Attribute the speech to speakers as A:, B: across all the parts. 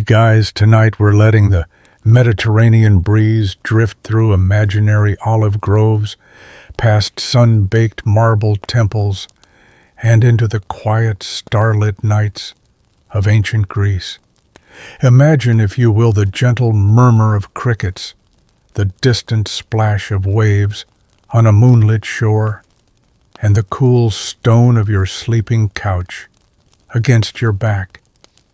A: Hey guys, tonight we're letting the Mediterranean breeze drift through imaginary olive groves, past sun-baked marble temples, and into the quiet, starlit nights of ancient Greece. Imagine, if you will, the gentle murmur of crickets, the distant splash of waves on a moonlit shore, and the cool stone of your sleeping couch against your back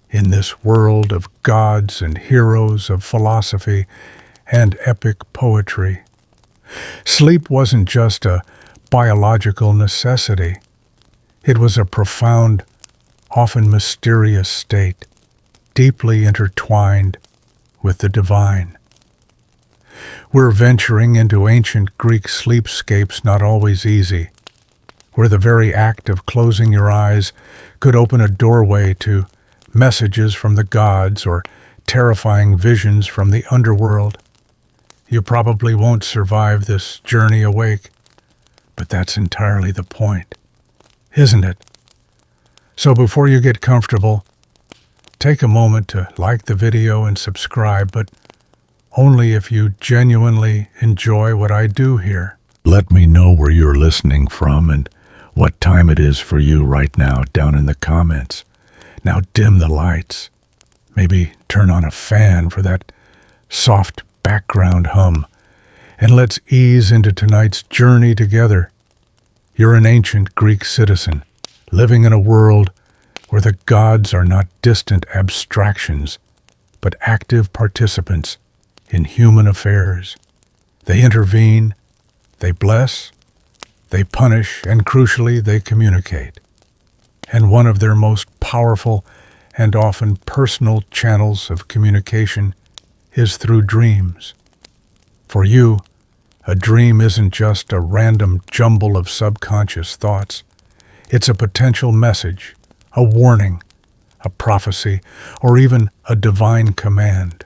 A: in this world of gods and heroes, of philosophy and epic poetry. Sleep wasn't just a biological necessity. It was a profound, often mysterious state, deeply intertwined with the divine. We're venturing into ancient Greek sleepscapes not always easy, where the very act of closing your eyes could open a doorway to messages from the gods or terrifying visions from the underworld. You probably won't survive this journey awake, but that's entirely the point, isn't it? So before you get comfortable, take a moment to like the video and subscribe, but only if you genuinely enjoy what I do here. Let me know where you're listening from and what time it is for you right now down in the comments. Now dim the lights. Maybe turn on a fan for that soft background hum. And let's ease into tonight's journey together. You're an ancient Greek citizen, living in a world where the gods are not distant abstractions, but active participants in human affairs. They intervene, they bless, they punish, and crucially, they communicate. And one of their most powerful and often personal channels of communication is through dreams. For you, a dream isn't just a random jumble of subconscious thoughts. It's a potential message, a warning, a prophecy, or even a divine command.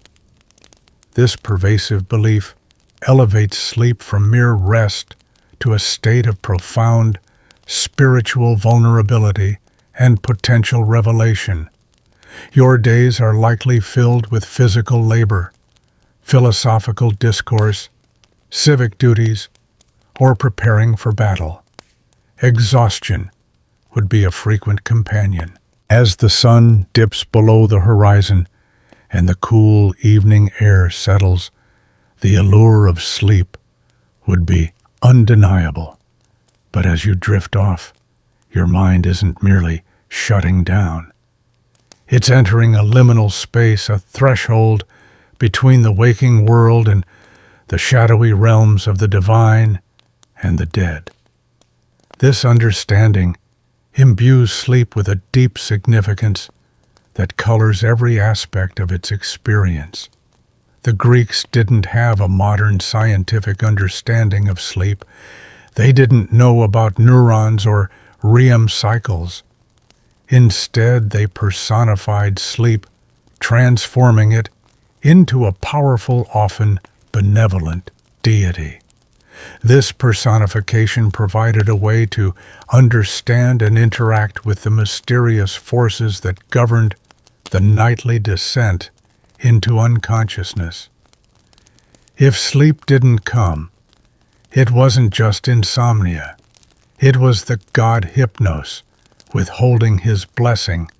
A: This pervasive belief elevates sleep from mere rest to a state of profound spiritual vulnerability and potential revelation. Your days are likely filled with physical labor, philosophical discourse, civic duties, or preparing for battle. Exhaustion would be a frequent companion. As the sun dips below the horizon and the cool evening air settles, the allure of sleep would be undeniable. But as you drift off, your mind isn't merely shutting down. It's entering a liminal space, a threshold between the waking world and the shadowy realms of the divine and the dead. This understanding imbues sleep with a deep significance that colors every aspect of its experience. The Greeks didn't have a modern scientific understanding of sleep. They didn't know about neurons or REM cycles. Instead, they personified sleep, transforming it into a powerful, often benevolent deity. This personification provided a way to understand and interact with the mysterious forces that governed the nightly descent into unconsciousness. If sleep didn't come, it wasn't just insomnia. It was the god Hypnos withholding his blessing,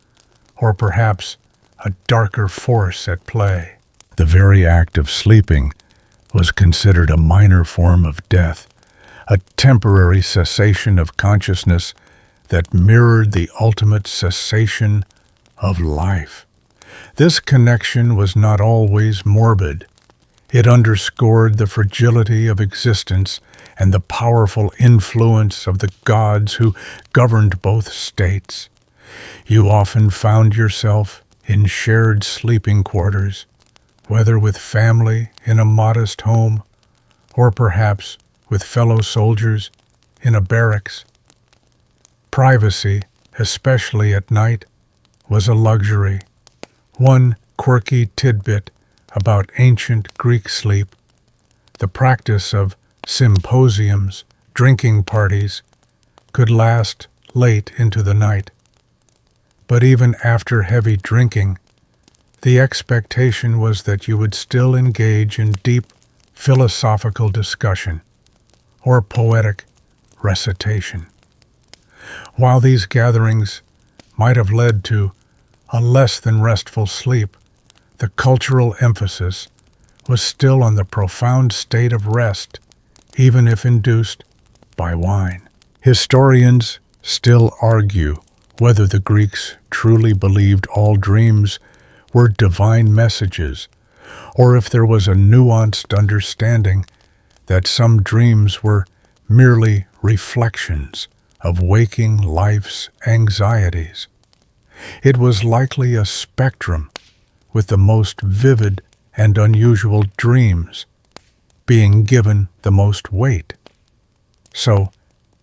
A: or perhaps a darker force at play. The very act of sleeping was considered a minor form of death, a temporary cessation of consciousness that mirrored the ultimate cessation of life. This connection was not always morbid. It underscored the fragility of existence and the powerful influence of the gods who governed both states. You often found yourself in shared sleeping quarters, whether with family in a modest home, or perhaps with fellow soldiers in a barracks. Privacy, especially at night, was a luxury. One quirky tidbit about ancient Greek sleep: the practice of symposiums, drinking parties, could last late into the night. But even after heavy drinking, The expectation was that you would still engage in deep philosophical discussion or poetic recitation. While these gatherings might have led to a less than restful sleep, the cultural emphasis was still on the profound state of rest, even if induced by wine. Historians still argue whether the Greeks truly believed all dreams were divine messages, or if there was a nuanced understanding that some dreams were merely reflections of waking life's anxieties. It was likely a spectrum, with the most vivid and unusual dreams being given the most weight. So,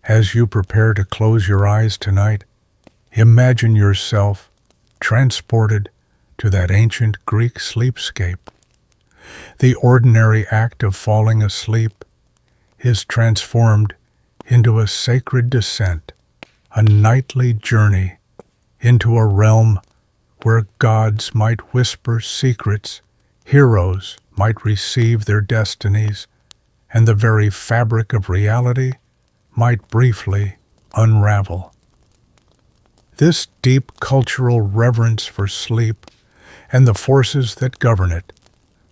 A: as you prepare to close your eyes tonight, imagine yourself transported to that ancient Greek sleepscape. The ordinary act of falling asleep is transformed into a sacred descent, a nightly journey into a realm where gods might whisper secrets, heroes might receive their destinies, and the very fabric of reality might briefly unravel. This deep cultural reverence for sleep and the forces that govern it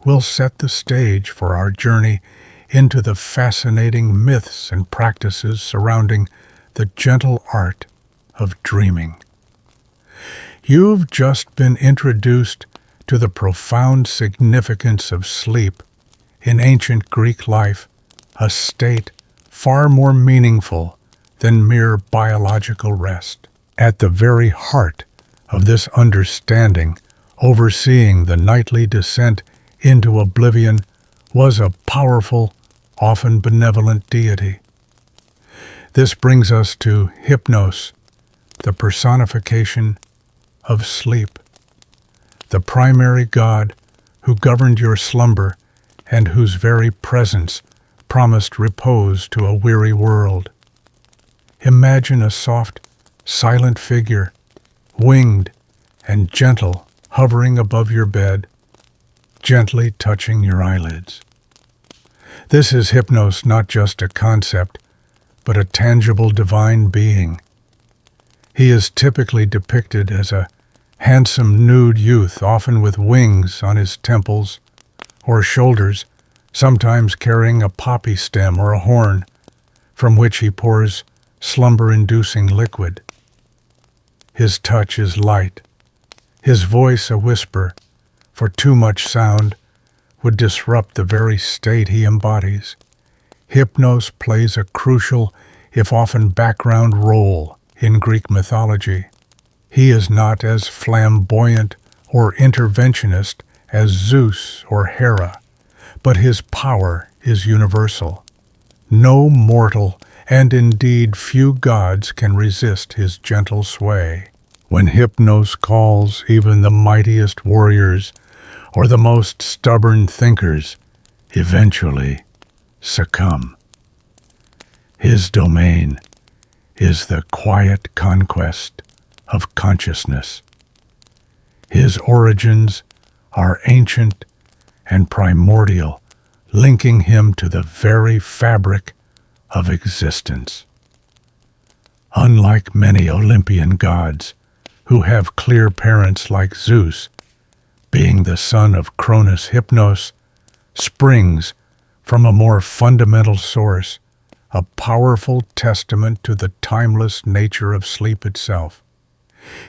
A: will set the stage for our journey into the fascinating myths and practices surrounding the gentle art of dreaming. You've just been introduced to the profound significance of sleep in ancient Greek life, a state far more meaningful than mere biological rest. At the very heart of this understanding, overseeing the nightly descent into oblivion, was a powerful, often benevolent deity. This brings us to Hypnos, the personification of sleep, the primary god who governed your slumber and whose very presence promised repose to a weary world. Imagine a soft, silent figure, winged and gentle, hovering above your bed, gently touching your eyelids. This is Hypnos, not just a concept, but a tangible divine being. He is typically depicted as a handsome nude youth, often with wings on his temples or shoulders, sometimes carrying a poppy stem or a horn, from which he pours slumber-inducing liquid. His touch is light, his voice a whisper, for too much sound would disrupt the very state he embodies. Hypnos plays a crucial, if often background role in Greek mythology. He is not as flamboyant or interventionist as Zeus or Hera, but his power is universal. No mortal, and indeed few gods, can resist his gentle sway. When Hypnos calls, even the mightiest warriors or the most stubborn thinkers eventually succumb. His domain is the quiet conquest of consciousness. His origins are ancient and primordial, linking him to the very fabric of existence. Unlike many Olympian gods, who have clear parents like Zeus, being the son of Cronus, Hypnos springs from a more fundamental source, a powerful testament to the timeless nature of sleep itself.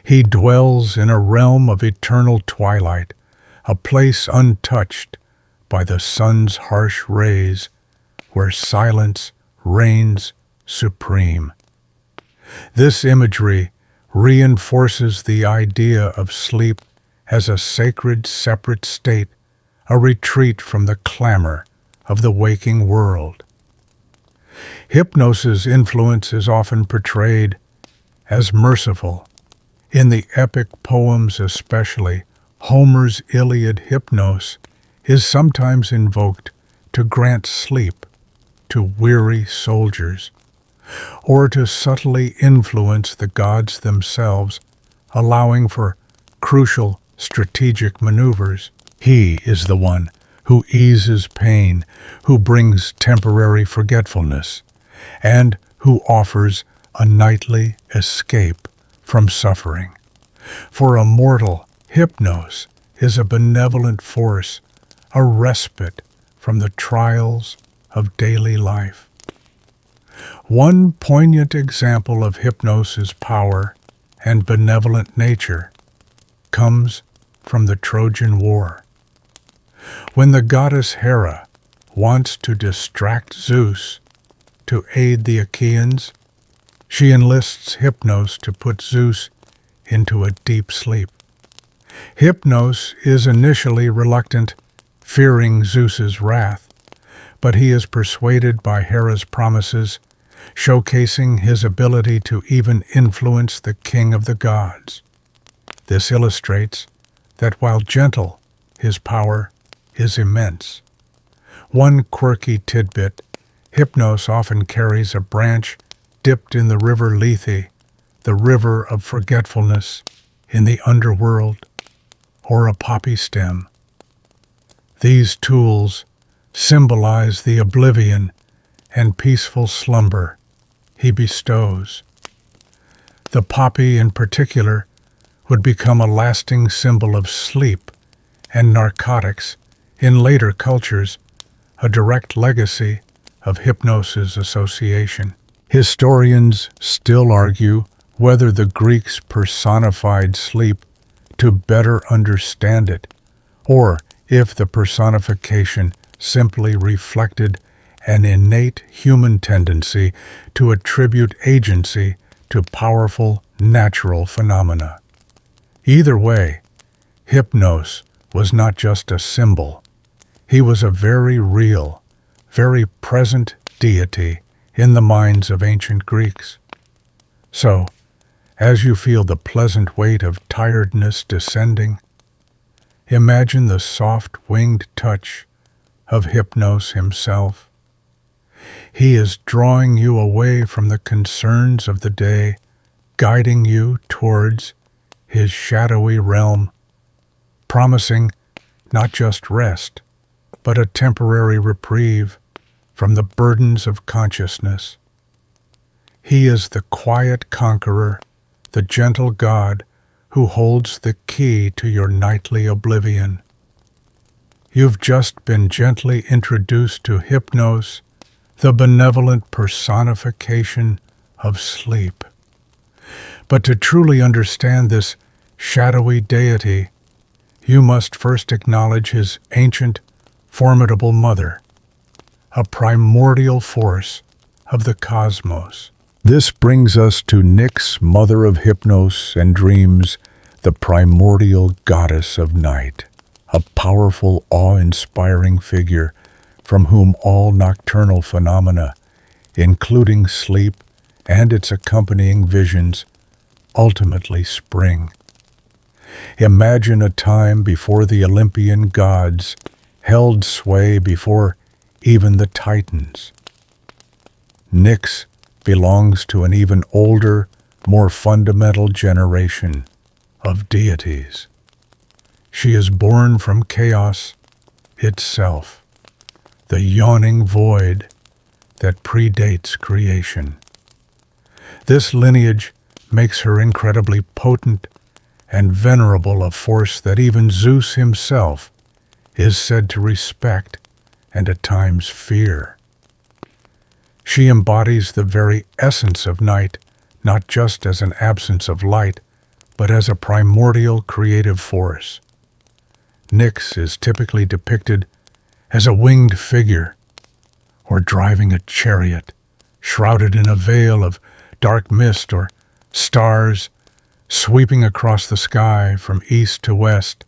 A: He dwells in a realm of eternal twilight, a place untouched by the sun's harsh rays, where silence reigns supreme. This imagery reinforces the idea of sleep as a sacred, separate state, a retreat from the clamor of the waking world. Hypnos's influence is often portrayed as merciful. In the epic poems especially, Homer's Iliad, Hypnos is sometimes invoked to grant sleep to weary soldiers, or to subtly influence the gods themselves, allowing for crucial strategic maneuvers. He is the one who eases pain, who brings temporary forgetfulness, and who offers a nightly escape from suffering. For a mortal, Hypnos is a benevolent force, a respite from the trials of daily life. One poignant example of Hypnos' power and benevolent nature comes from the Trojan War. When the goddess Hera wants to distract Zeus to aid the Achaeans, she enlists Hypnos to put Zeus into a deep sleep. Hypnos is initially reluctant, fearing Zeus's wrath, but he is persuaded by Hera's promises, showcasing his ability to even influence the king of the gods. This illustrates that while gentle, his power is immense. One quirky tidbit: Hypnos often carries a branch dipped in the river Lethe, the river of forgetfulness in the underworld, or a poppy stem. These tools symbolize the oblivion and peaceful slumber he bestows. The poppy, in particular, would become a lasting symbol of sleep and narcotics in later cultures, a direct legacy of Hypnos' association. Historians still argue whether the Greeks personified sleep to better understand it, or if the personification simply reflected an innate human tendency to attribute agency to powerful natural phenomena. Either way, Hypnos was not just a symbol. He was a very real, very present deity in the minds of ancient Greeks. So, as you feel the pleasant weight of tiredness descending, imagine the soft winged touch of Hypnos himself. He is drawing you away from the concerns of the day, guiding you towards his shadowy realm, promising not just rest, but a temporary reprieve from the burdens of consciousness. He is the quiet conqueror, the gentle God who holds the key to your nightly oblivion. You've just been gently introduced to Hypnos, the benevolent personification of sleep. But to truly understand this shadowy deity, you must first acknowledge his ancient, formidable mother, a primordial force of the cosmos. This brings us to Nyx, mother of Hypnos and dreams, the primordial goddess of night, a powerful, awe-inspiring figure from whom all nocturnal phenomena, including sleep and its accompanying visions, ultimately spring. Imagine a time before the Olympian gods held sway before even the Titans. Nyx belongs to an even older, more fundamental generation of deities. She is born from chaos itself, the yawning void that predates creation. This lineage makes her incredibly potent and venerable, a force that even Zeus himself is said to respect and at times fear. She embodies the very essence of night, not just as an absence of light, but as a primordial creative force. Nyx is typically depicted as a winged figure, or driving a chariot, shrouded in a veil of dark mist, or stars sweeping across the sky from east to west,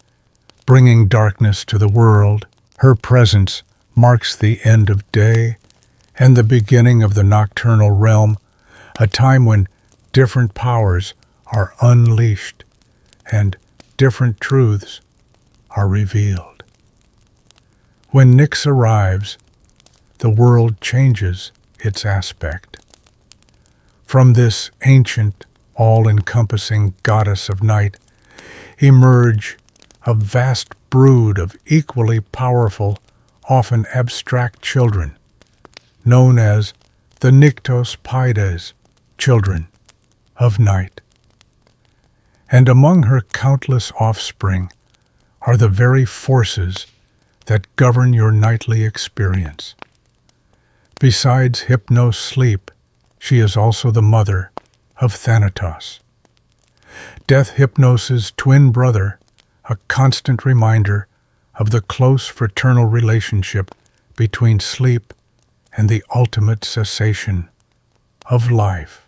A: bringing darkness to the world. Her presence marks the end of day and the beginning of the nocturnal realm, a time when different powers are unleashed and different truths are revealed. When Nyx arrives, the world changes its aspect. From this ancient, all-encompassing goddess of night emerge a vast brood of equally powerful, often abstract children, known as the Nyctos Paides, children of night. And among her countless offspring are the very forces that govern your nightly experience. Besides Hypnos sleep, she is also the mother of Thanatos. Death Hypnos' twin brother, a constant reminder of the close fraternal relationship between sleep and the ultimate cessation of life.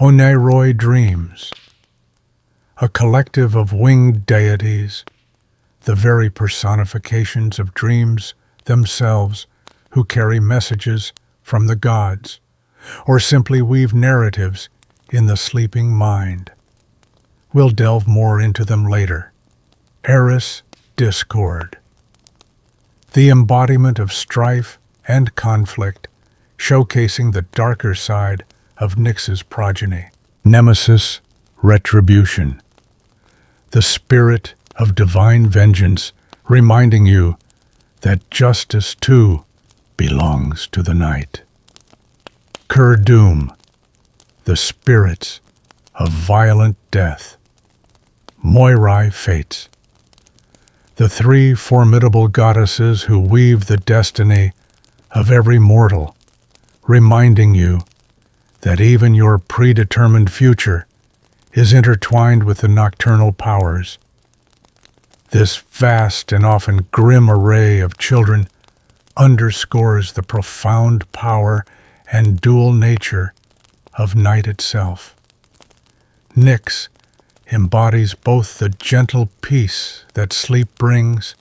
A: Oneiroi dreams, a collective of winged deities, the very personifications of dreams themselves, who carry messages from the gods, or simply weave narratives in the sleeping mind. We'll delve more into them later. Eris Discord, the embodiment of strife and conflict, showcasing the darker side of Nyx's progeny. Nemesis Retribution, the spirit of divine vengeance, reminding you that justice too belongs to the night. Doom, the spirits of violent death. Moirai Fates, the three formidable goddesses who weave the destiny of every mortal, reminding you that even your predetermined future is intertwined with the nocturnal powers. This vast and often grim array of children underscores the profound power and dual nature of night itself. Nyx embodies both the gentle peace that sleep brings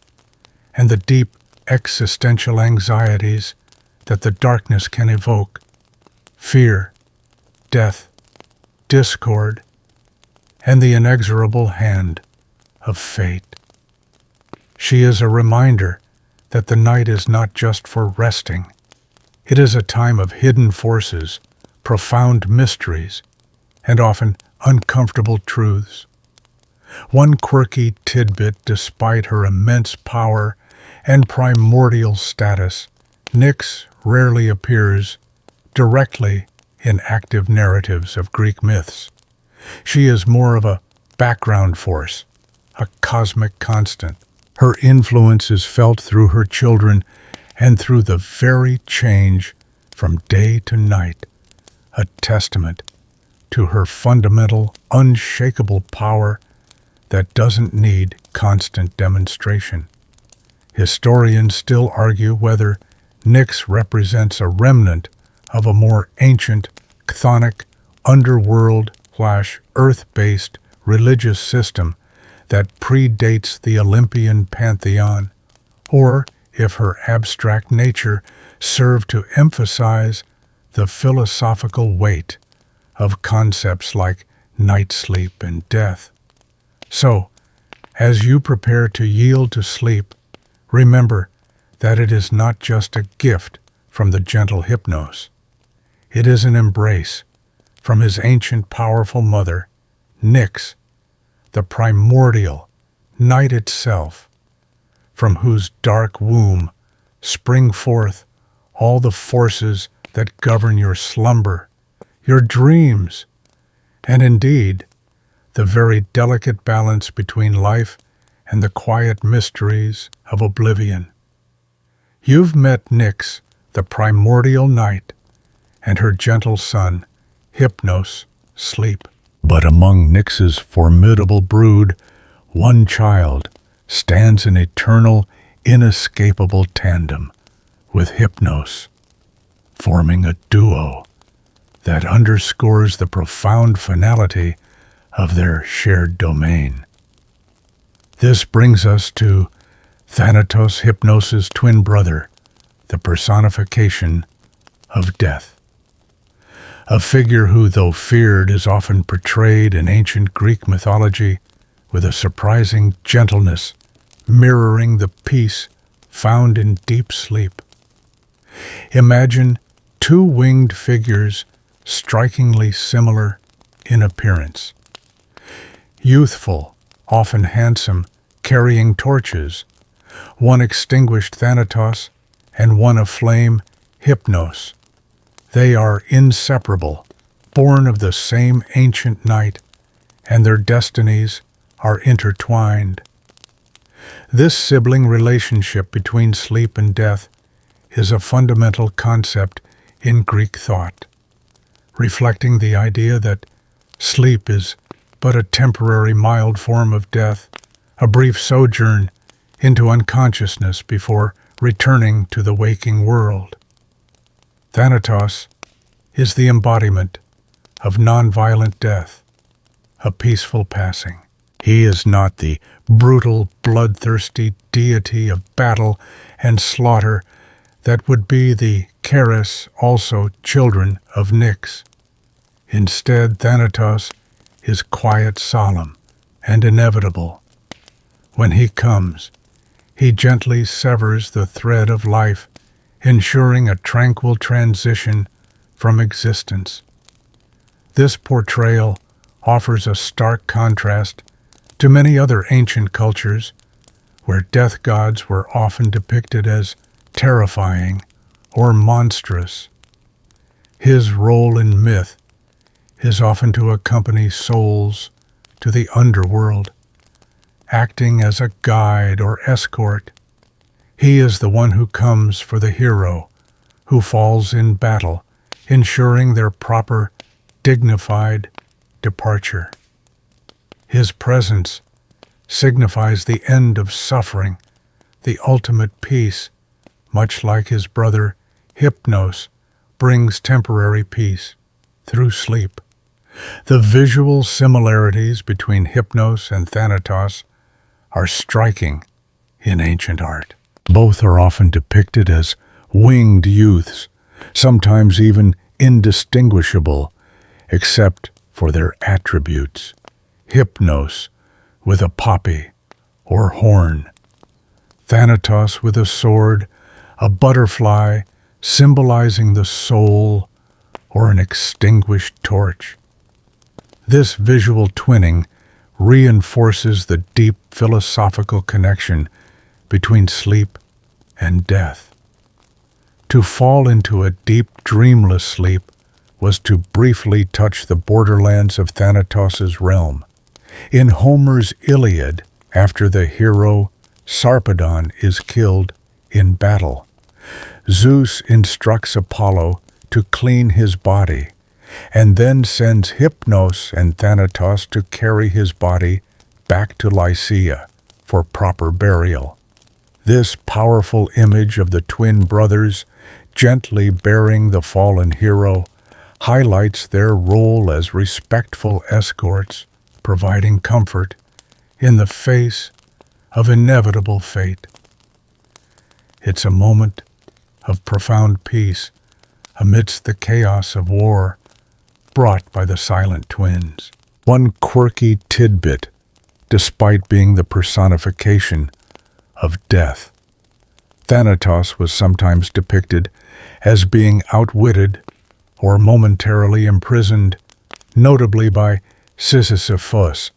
A: and the deep existential anxieties that the darkness can evoke: fear, death, discord, and the inexorable hand of fate. She is a reminder that the night is not just for resting. It is a time of hidden forces, profound mysteries, and often uncomfortable truths. One quirky tidbit: despite her immense power and primordial status, Nyx rarely appears directly in active narratives of Greek myths. She is more of a background force, a cosmic constant. Her influence is felt through her children and through the very change from day to night, a testament to her fundamental, unshakable power that doesn't need constant demonstration. Historians still argue whether Nyx represents a remnant of a more ancient, chthonic, underworld/earth-based religious system that predates the Olympian pantheon, or if her abstract nature served to emphasize the philosophical weight of concepts like night sleep and death. So, as you prepare to yield to sleep, remember that it is not just a gift from the gentle Hypnos. It is an embrace from his ancient powerful mother, Nyx, the primordial night itself, from whose dark womb spring forth all the forces that govern your slumber, your dreams, and indeed the very delicate balance between life and the quiet mysteries of oblivion. You've met Nyx, the primordial night, and her gentle son, Hypnos, sleep. But among Nyx's formidable brood, one child stands in eternal, inescapable tandem with Hypnos, forming a duo that underscores the profound finality of their shared domain. This brings us to Thanatos, Hypnos' twin brother, the personification of death. A figure who, though feared, is often portrayed in ancient Greek mythology with a surprising gentleness, mirroring the peace found in deep sleep. Imagine two winged figures strikingly similar in appearance. Youthful, often handsome, carrying torches, one extinguished Thanatos and one aflame, Hypnos. They are inseparable, born of the same ancient night, and their destinies are intertwined. This sibling relationship between sleep and death is a fundamental concept in Greek thought, reflecting the idea that sleep is but a temporary mild form of death, a brief sojourn into unconsciousness before returning to the waking world. Thanatos is the embodiment of nonviolent death, a peaceful passing. He is not the brutal, bloodthirsty deity of battle and slaughter that would be the Keres, also children of Nyx. Instead, Thanatos is quiet, solemn, and inevitable. When he comes, he gently severs the thread of life, ensuring a tranquil transition from existence. This portrayal offers a stark contrast to many other ancient cultures where death gods were often depicted as terrifying or monstrous. His role in myth is often to accompany souls to the underworld, acting as a guide or escort. He is the one who comes for the hero, who falls in battle, ensuring their proper, dignified departure. His presence signifies the end of suffering, the ultimate peace, much like his brother Hypnos brings temporary peace through sleep. The visual similarities between Hypnos and Thanatos are striking in ancient art. Both are often depicted as winged youths, sometimes even indistinguishable, except for their attributes. Hypnos with a poppy or horn, Thanatos with a sword, a butterfly symbolizing the soul, or an extinguished torch. This visual twinning reinforces the deep philosophical connection between sleep and death. To fall into a deep, dreamless sleep was to briefly touch the borderlands of Thanatos' realm. In Homer's Iliad, after the hero Sarpedon is killed in battle, Zeus instructs Apollo to clean his body, and then sends Hypnos and Thanatos to carry his body back to Lycia for proper burial. This powerful image of the twin brothers gently bearing the fallen hero highlights their role as respectful escorts, providing comfort in the face of inevitable fate. It's a moment of profound peace amidst the chaos of war brought by the silent twins. One quirky tidbit, despite being the personification of death, Thanatos was sometimes depicted as being outwitted or momentarily imprisoned, notably by Sisyphus,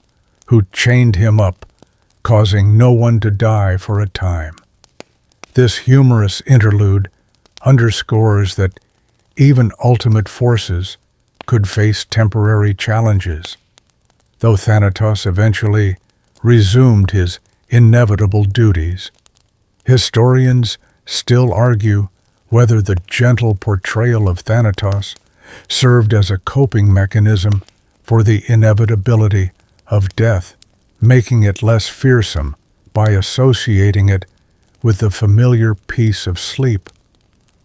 A: who chained him up, causing no one to die for a time. This humorous interlude underscores that even ultimate forces could face temporary challenges, though Thanatos eventually resumed his inevitable duties. Historians still argue whether the gentle portrayal of Thanatos served as a coping mechanism for the inevitability of death, making it less fearsome by associating it with the familiar peace of sleep,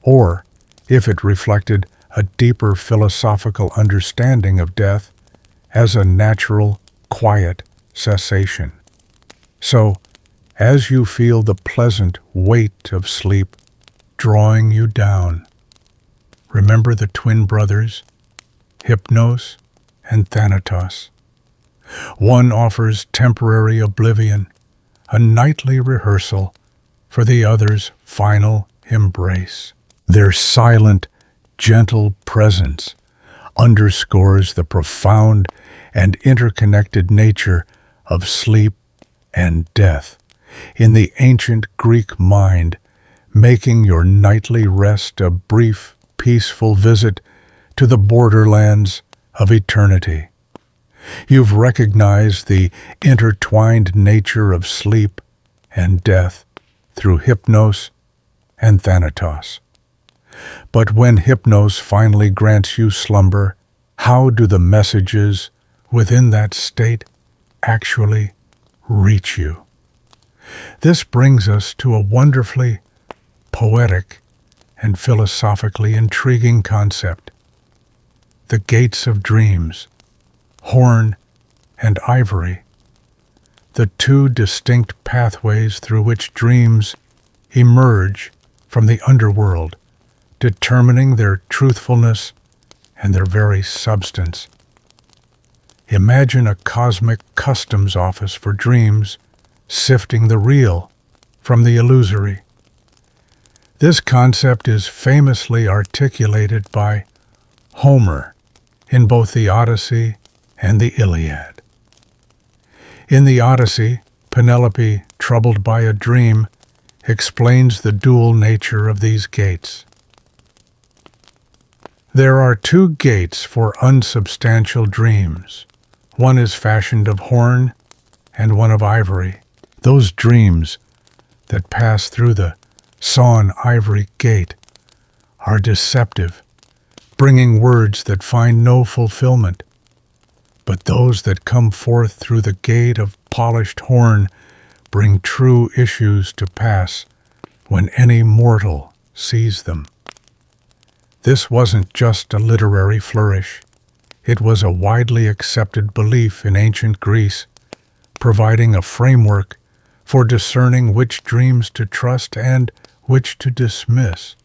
A: or if it reflected a deeper philosophical understanding of death as a natural, quiet cessation. So, as you feel the pleasant weight of sleep drawing you down, remember the twin brothers, Hypnos and Thanatos. One offers temporary oblivion, a nightly rehearsal for the other's final embrace. Their silent, gentle presence underscores the profound and interconnected nature of sleep and death in the ancient Greek mind, making your nightly rest a brief, peaceful visit to the borderlands of eternity. You've recognized the intertwined nature of sleep and death through Hypnos and Thanatos. But when Hypnos finally grants you slumber, how do the messages within that state actually reach you? This brings us to a wonderfully poetic and philosophically intriguing concept: the gates of dreams, horn and ivory, the two distinct pathways through which dreams emerge from the underworld, determining their truthfulness and their very substance. Imagine a cosmic customs office for dreams, sifting the real from the illusory. This concept is famously articulated by Homer in both the Odyssey and the Iliad. In the Odyssey, Penelope, troubled by a dream, explains the dual nature of these gates. There are two gates for unsubstantial dreams. One is fashioned of horn and one of ivory. Those dreams that pass through the sawn ivory gate are deceptive, bringing words that find no fulfillment. But those that come forth through the gate of polished horn bring true issues to pass when any mortal sees them. This wasn't just a literary flourish. It was a widely accepted belief in ancient Greece, providing a framework for discerning which dreams to trust and which to dismiss.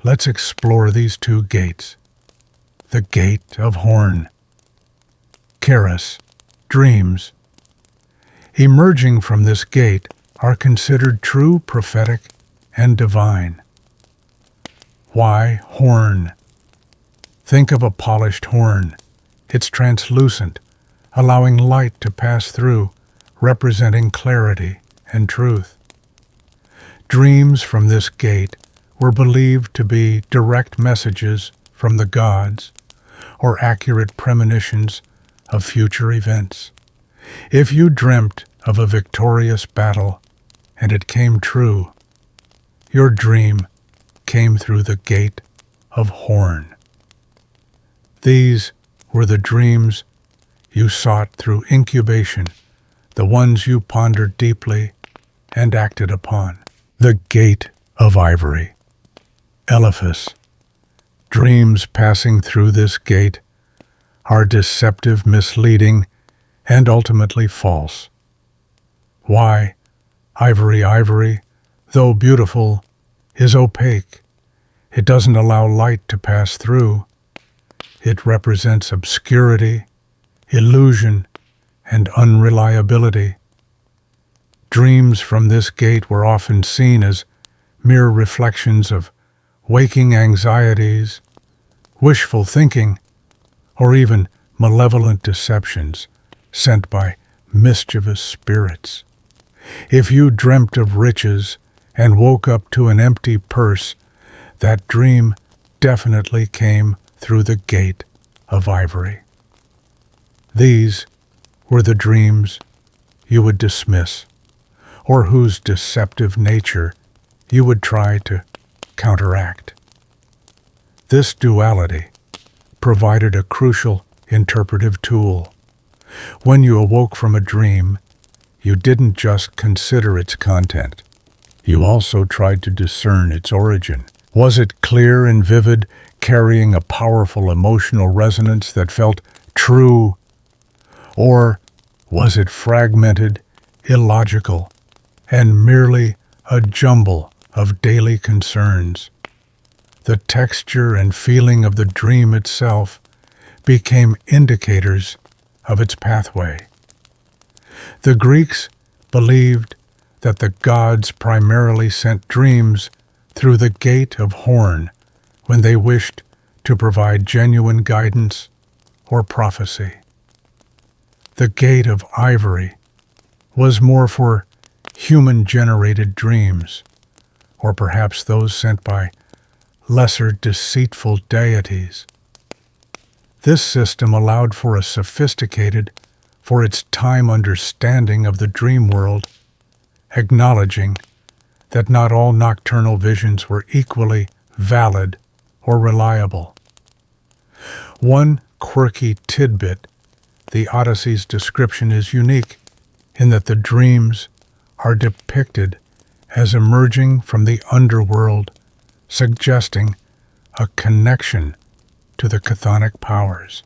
A: Let's explore these two gates. The gate of horn. Charis, dreams. Emerging from this gate are considered true, prophetic, and divine. Why horn? Think of a polished horn. It's translucent, allowing light to pass through, representing clarity and truth. Dreams from this gate were believed to be direct messages from the gods or accurate premonitions of future events. If you dreamt of a victorious battle and it came true, your dream came through the gate of horn. These were the dreams you sought through incubation, the ones you pondered deeply and acted upon. The gate of ivory. Elephas. Dreams passing through this gate are deceptive, misleading, and ultimately false. Why? Ivory, though beautiful, is opaque. It doesn't allow light to pass through. It represents obscurity, illusion, and unreliability. Dreams from this gate were often seen as mere reflections of waking anxieties, wishful thinking, or even malevolent deceptions sent by mischievous spirits. If you dreamt of riches and woke up to an empty purse, that dream definitely came through the gate of ivory. These were the dreams you would dismiss, or whose deceptive nature you would try to counteract. This duality provided a crucial interpretive tool. When you awoke from a dream, you didn't just consider its content. You also tried to discern its origin. Was it clear and vivid, carrying a powerful emotional resonance that felt true? Or was it fragmented, illogical, and merely a jumble of daily concerns? The texture and feeling of the dream itself became indicators of its pathway. The Greeks believed that the gods primarily sent dreams through the gate of horn when they wished to provide genuine guidance or prophecy. The gate of ivory was more for human-generated dreams, or perhaps those sent by lesser deceitful deities. This system allowed for a sophisticated, for its time understanding of the dream world, acknowledging that not all nocturnal visions were equally valid or reliable. One quirky tidbit: the Odyssey's description is unique in that the dreams are depicted as emerging from the underworld, suggesting a connection to the chthonic powers.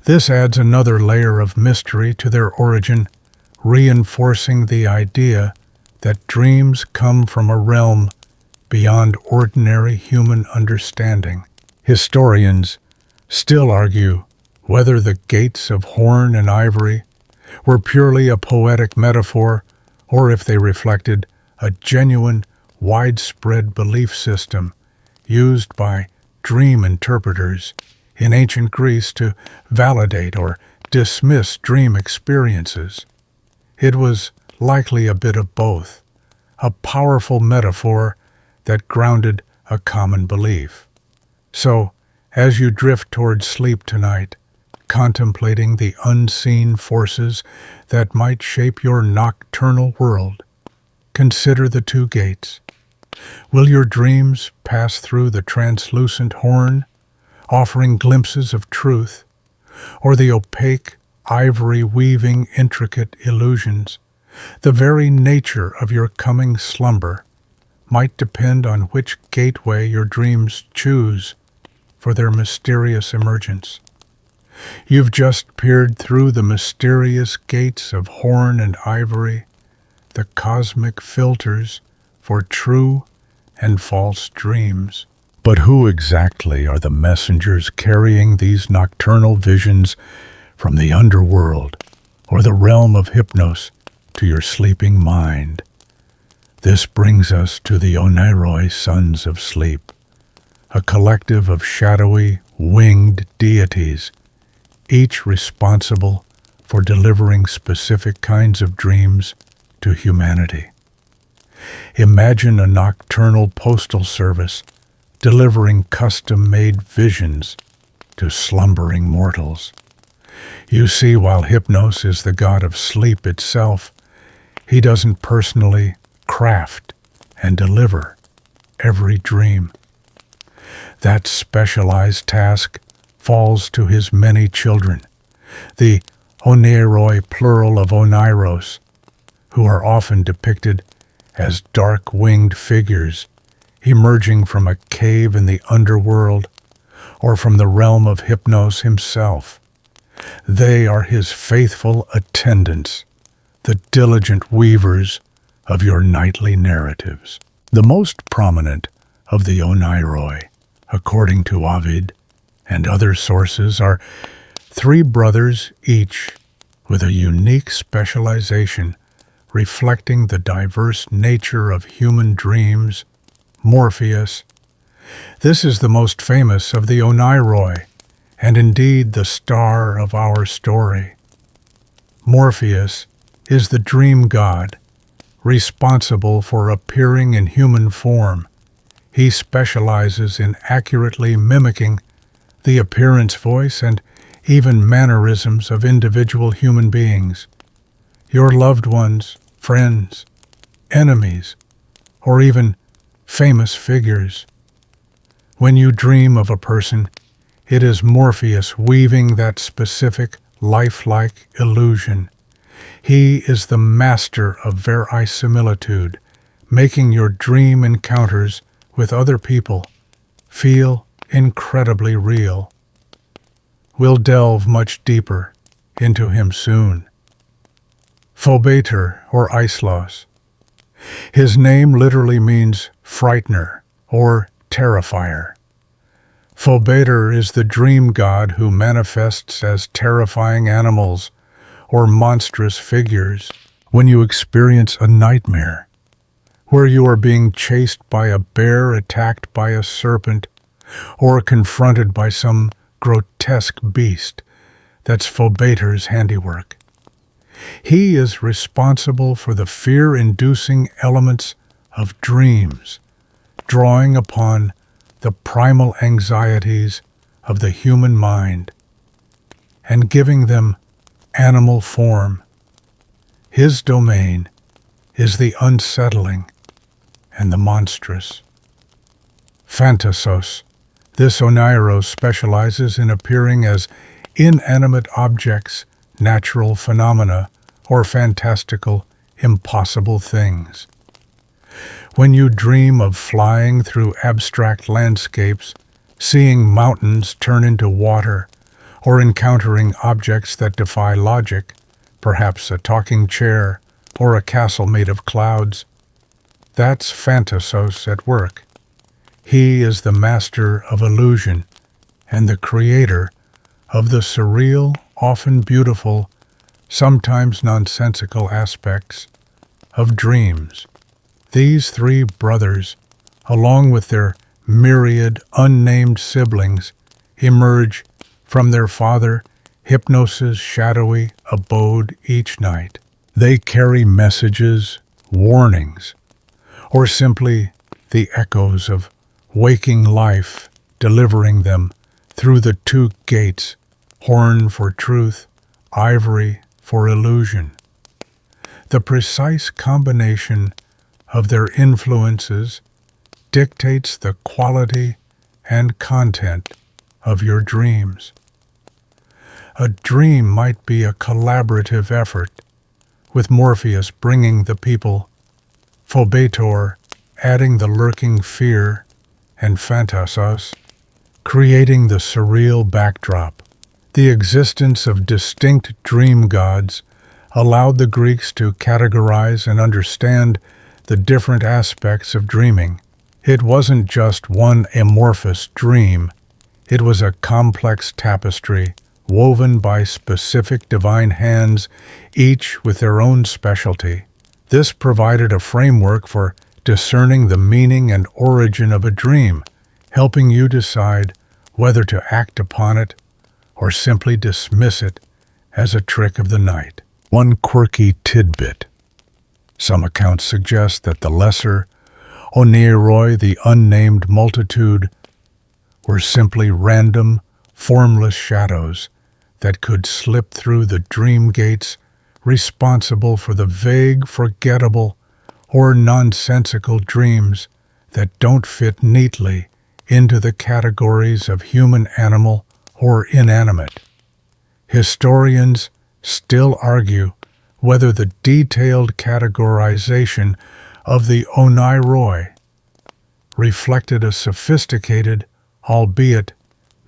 A: This adds another layer of mystery to their origin, reinforcing the idea that dreams come from a realm beyond ordinary human understanding. Historians still argue whether the gates of horn and ivory were purely a poetic metaphor or if they reflected a genuine, widespread belief system used by dream interpreters in ancient Greece to validate or dismiss dream experiences. It was likely a bit of both, a powerful metaphor that grounded a common belief. So, as you drift towards sleep tonight, contemplating the unseen forces that might shape your nocturnal world, consider the two gates. Will your dreams pass through the translucent horn, offering glimpses of truth, or the opaque ivory weaving intricate illusions? The very nature of your coming slumber might depend on which gateway your dreams choose for their mysterious emergence. You've just peered through the mysterious gates of horn and ivory, the cosmic filters for true and false dreams. But who exactly are the messengers carrying these nocturnal visions from the underworld or the realm of hypnos to your sleeping mind? This brings us to the Oneiroi Sons of Sleep, a collective of shadowy, winged deities, each responsible for delivering specific kinds of dreams to humanity. Imagine a nocturnal postal service delivering custom-made visions to slumbering mortals. You see, while Hypnos is the god of sleep itself, he doesn't personally craft and deliver every dream. That specialized task falls to his many children, the Oneiroi, plural of Oneiros, who are often depicted as dark-winged figures emerging from a cave in the underworld or from the realm of Hypnos himself. They are his faithful attendants, the diligent weavers of your nightly narratives. The most prominent of the Oneiroi, according to Ovid and other sources, are three brothers each with a unique specialization reflecting the diverse nature of human dreams. Morpheus. This is the most famous of the Oneiroi, and indeed the star of our story. Morpheus is the dream god, responsible for appearing in human form. He specializes in accurately mimicking the appearance, voice, and even mannerisms of individual human beings. Your loved ones, friends, enemies, or even famous figures. When you dream of a person, it is Morpheus weaving that specific lifelike illusion. He is the master of verisimilitude, making your dream encounters with other people feel incredibly real. We'll delve much deeper into him soon. Phobator, or Aislos. His name literally means frightener or terrifier. Phobator is the dream god who manifests as terrifying animals or monstrous figures. When you experience a nightmare where you are being chased by a bear, attacked by a serpent, or confronted by some grotesque beast, that's Phobator's handiwork. He is responsible for the fear-inducing elements of dreams, drawing upon the primal anxieties of the human mind and giving them animal form. His domain is the unsettling and the monstrous. Phantasos, this Oneiros specializes in appearing as inanimate objects, natural phenomena, or fantastical, impossible things. When you dream of flying through abstract landscapes, seeing mountains turn into water, or encountering objects that defy logic, perhaps a talking chair or a castle made of clouds, that's Phantasos at work. He is the master of illusion and the creator of the surreal, often beautiful, sometimes nonsensical aspects of dreams. These three brothers, along with their myriad unnamed siblings, emerge from their father Hypnos's shadowy abode each night. They carry messages, warnings, or simply the echoes of waking life, delivering them through the two gates, horn for truth, ivory for illusion. The precise combination of their influences dictates the quality and content of your dreams. A dream might be a collaborative effort, with Morpheus bringing the people, Phobator adding the lurking fear, and Phantasos creating the surreal backdrop. The existence of distinct dream gods allowed the Greeks to categorize and understand the different aspects of dreaming. It wasn't just one amorphous dream, it was a complex tapestry woven by specific divine hands, each with their own specialty. This provided a framework for discerning the meaning and origin of a dream, helping you decide whether to act upon it or simply dismiss it as a trick of the night. One quirky tidbit. Some accounts suggest that the lesser Oneiroi, the unnamed multitude, were simply random, formless shadows that could slip through the dream gates, responsible for the vague, forgettable, or nonsensical dreams that don't fit neatly into the categories of human, animal, or inanimate. Historians still argue whether the detailed categorization of the Oneiroi reflected a sophisticated, albeit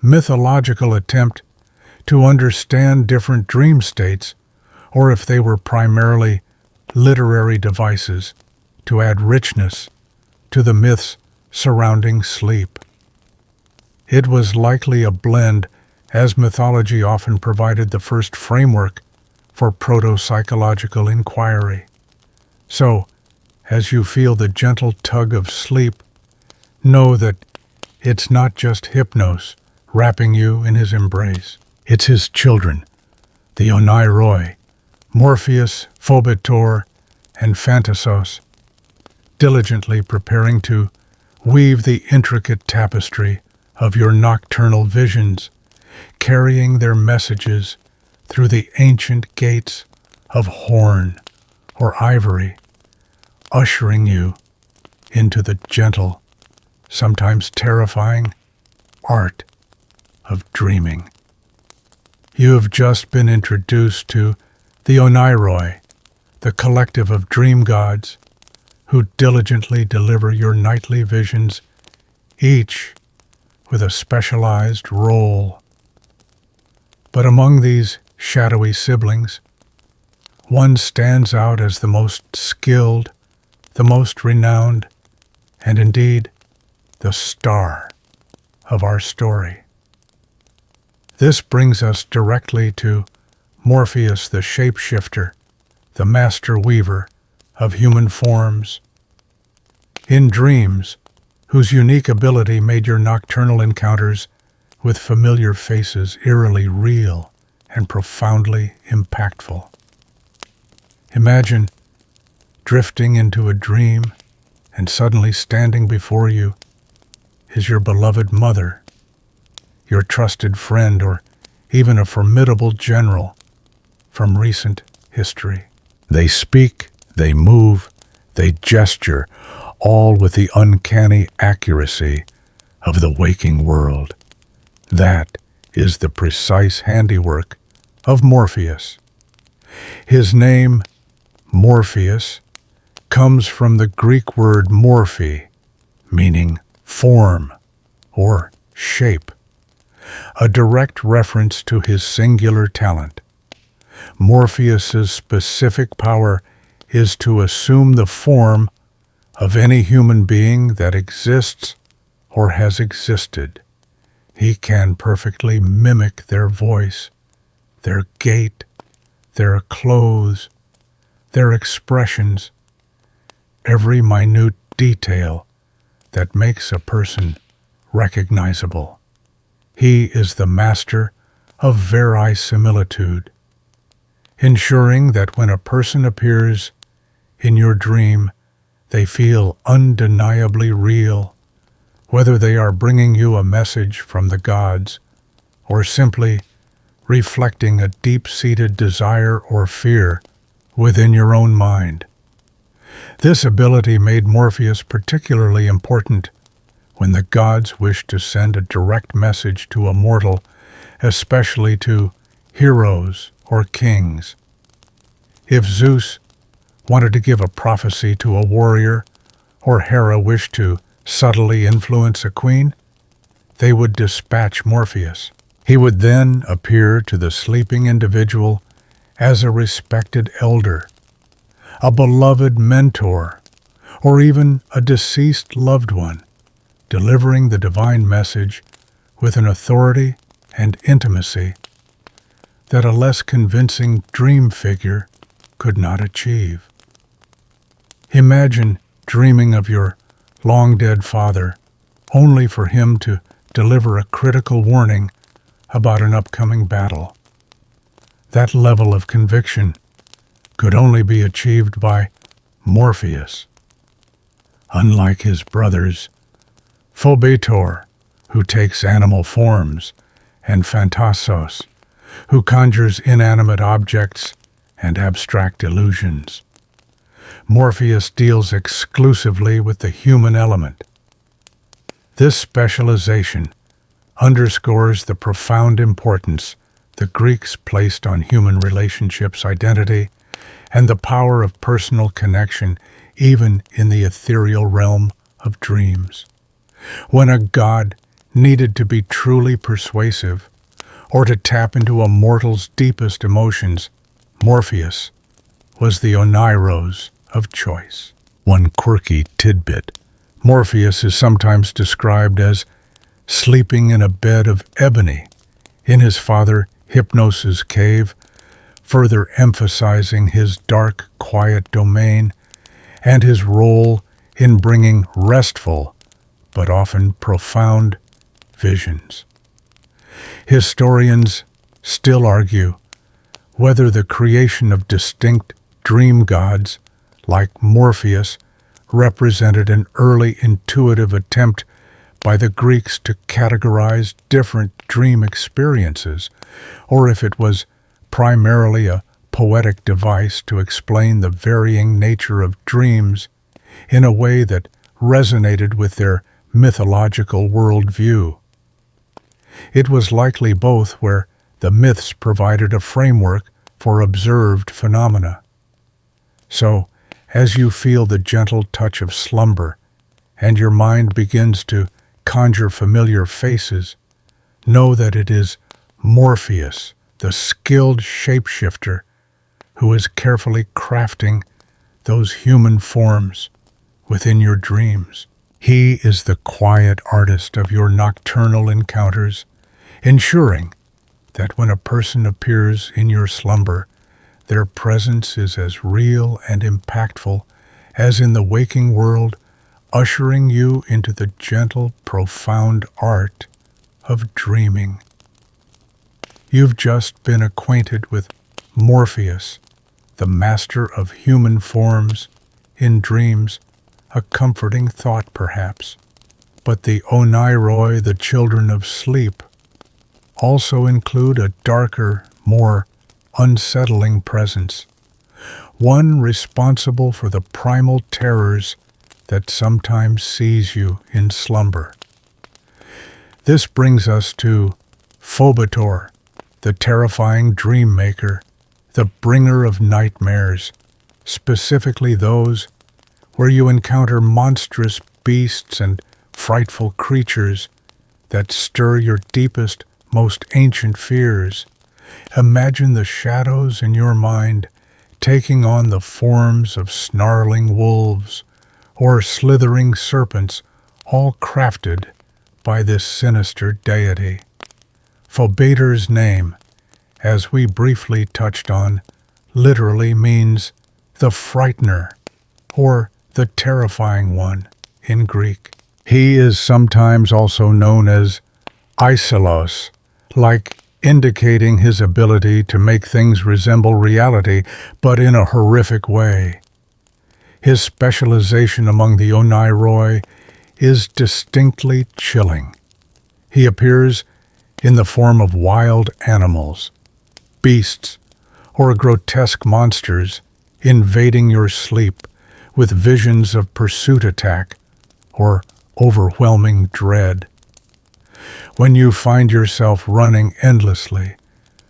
A: mythological attempt to understand different dream states, or if they were primarily literary devices to add richness to the myths surrounding sleep. It was likely a blend, as mythology often provided the first framework for proto-psychological inquiry. So, as you feel the gentle tug of sleep, know that it's not just Hypnos wrapping you in his embrace. It's his children, the Oneiroi, Morpheus, Phobator, and Phantasos, diligently preparing to weave the intricate tapestry of your nocturnal visions, carrying their messages through the ancient gates of horn or ivory, ushering you into the gentle, sometimes terrifying, art of dreaming. You have just been introduced to the Oneiroi, the collective of dream gods who diligently deliver your nightly visions, each with a specialized role. But among these shadowy siblings, one stands out as the most skilled, the most renowned, and indeed the star of our story. This brings us directly to Morpheus the shapeshifter, the master weaver of human forms. In dreams, whose unique ability made your nocturnal encounters with familiar faces eerily real, and profoundly impactful. Imagine drifting into a dream and suddenly standing before you is your beloved mother, your trusted friend, or even a formidable general from recent history. They speak, they move, they gesture, all with the uncanny accuracy of the waking world. That is the precise handiwork of Morpheus. His name, Morpheus, comes from the Greek word morphe, meaning form or shape, a direct reference to his singular talent. Morpheus's specific power is to assume the form of any human being that exists or has existed. He can perfectly mimic their voice, their gait, their clothes, their expressions, every minute detail that makes a person recognizable. He is the master of verisimilitude, ensuring that when a person appears in your dream, they feel undeniably real, whether they are bringing you a message from the gods or simply reflecting a deep-seated desire or fear within your own mind. This ability made Morpheus particularly important when the gods wished to send a direct message to a mortal, especially to heroes or kings. If Zeus wanted to give a prophecy to a warrior, or Hera wished to subtly influence a queen, they would dispatch Morpheus. He would then appear to the sleeping individual as a respected elder, a beloved mentor, or even a deceased loved one, delivering the divine message with an authority and intimacy that a less convincing dream figure could not achieve. Imagine dreaming of your long-dead father, only for him to deliver a critical warning about an upcoming battle. That level of conviction could only be achieved by Morpheus. Unlike his brothers, Phobetor, who takes animal forms, and Phantasos, who conjures inanimate objects and abstract illusions, Morpheus deals exclusively with the human element. This specialization underscores the profound importance the Greeks placed on human relationships, identity, and the power of personal connection even in the ethereal realm of dreams. When a god needed to be truly persuasive or to tap into a mortal's deepest emotions, Morpheus was the oneiros of choice. One quirky tidbit: Morpheus is sometimes described as sleeping in a bed of ebony in his father Hypnos's cave, further emphasizing his dark, quiet domain and his role in bringing restful but often profound visions. Historians still argue whether the creation of distinct dream gods like Morpheus represented an early intuitive attempt by the Greeks to categorize different dream experiences, or if it was primarily a poetic device to explain the varying nature of dreams in a way that resonated with their mythological worldview. It was likely both, where the myths provided a framework for observed phenomena. So, as you feel the gentle touch of slumber and your mind begins to conjure familiar faces, know that it is Morpheus, the skilled shapeshifter, who is carefully crafting those human forms within your dreams. He is the quiet artist of your nocturnal encounters, ensuring that when a person appears in your slumber, their presence is as real and impactful as in the waking world, ushering you into the gentle, profound art of dreaming. You've just been acquainted with Morpheus, the master of human forms in dreams, a comforting thought perhaps. But the Oneiroi, the children of sleep, also include a darker, more unsettling presence, one responsible for the primal terrors that sometimes seize you in slumber. This brings us to Phobator, the terrifying dream maker, the bringer of nightmares, specifically those where you encounter monstrous beasts and frightful creatures that stir your deepest, most ancient fears. Imagine the shadows in your mind taking on the forms of snarling wolves or slithering serpents, all crafted by this sinister deity. Phobator's name, as we briefly touched on, literally means the frightener, or the terrifying one in Greek. He is sometimes also known as Iselos, like indicating his ability to make things resemble reality, but in a horrific way. His specialization among the Oneiroi is distinctly chilling. He appears in the form of wild animals, beasts, or grotesque monsters invading your sleep with visions of pursuit attack or overwhelming dread. When you find yourself running endlessly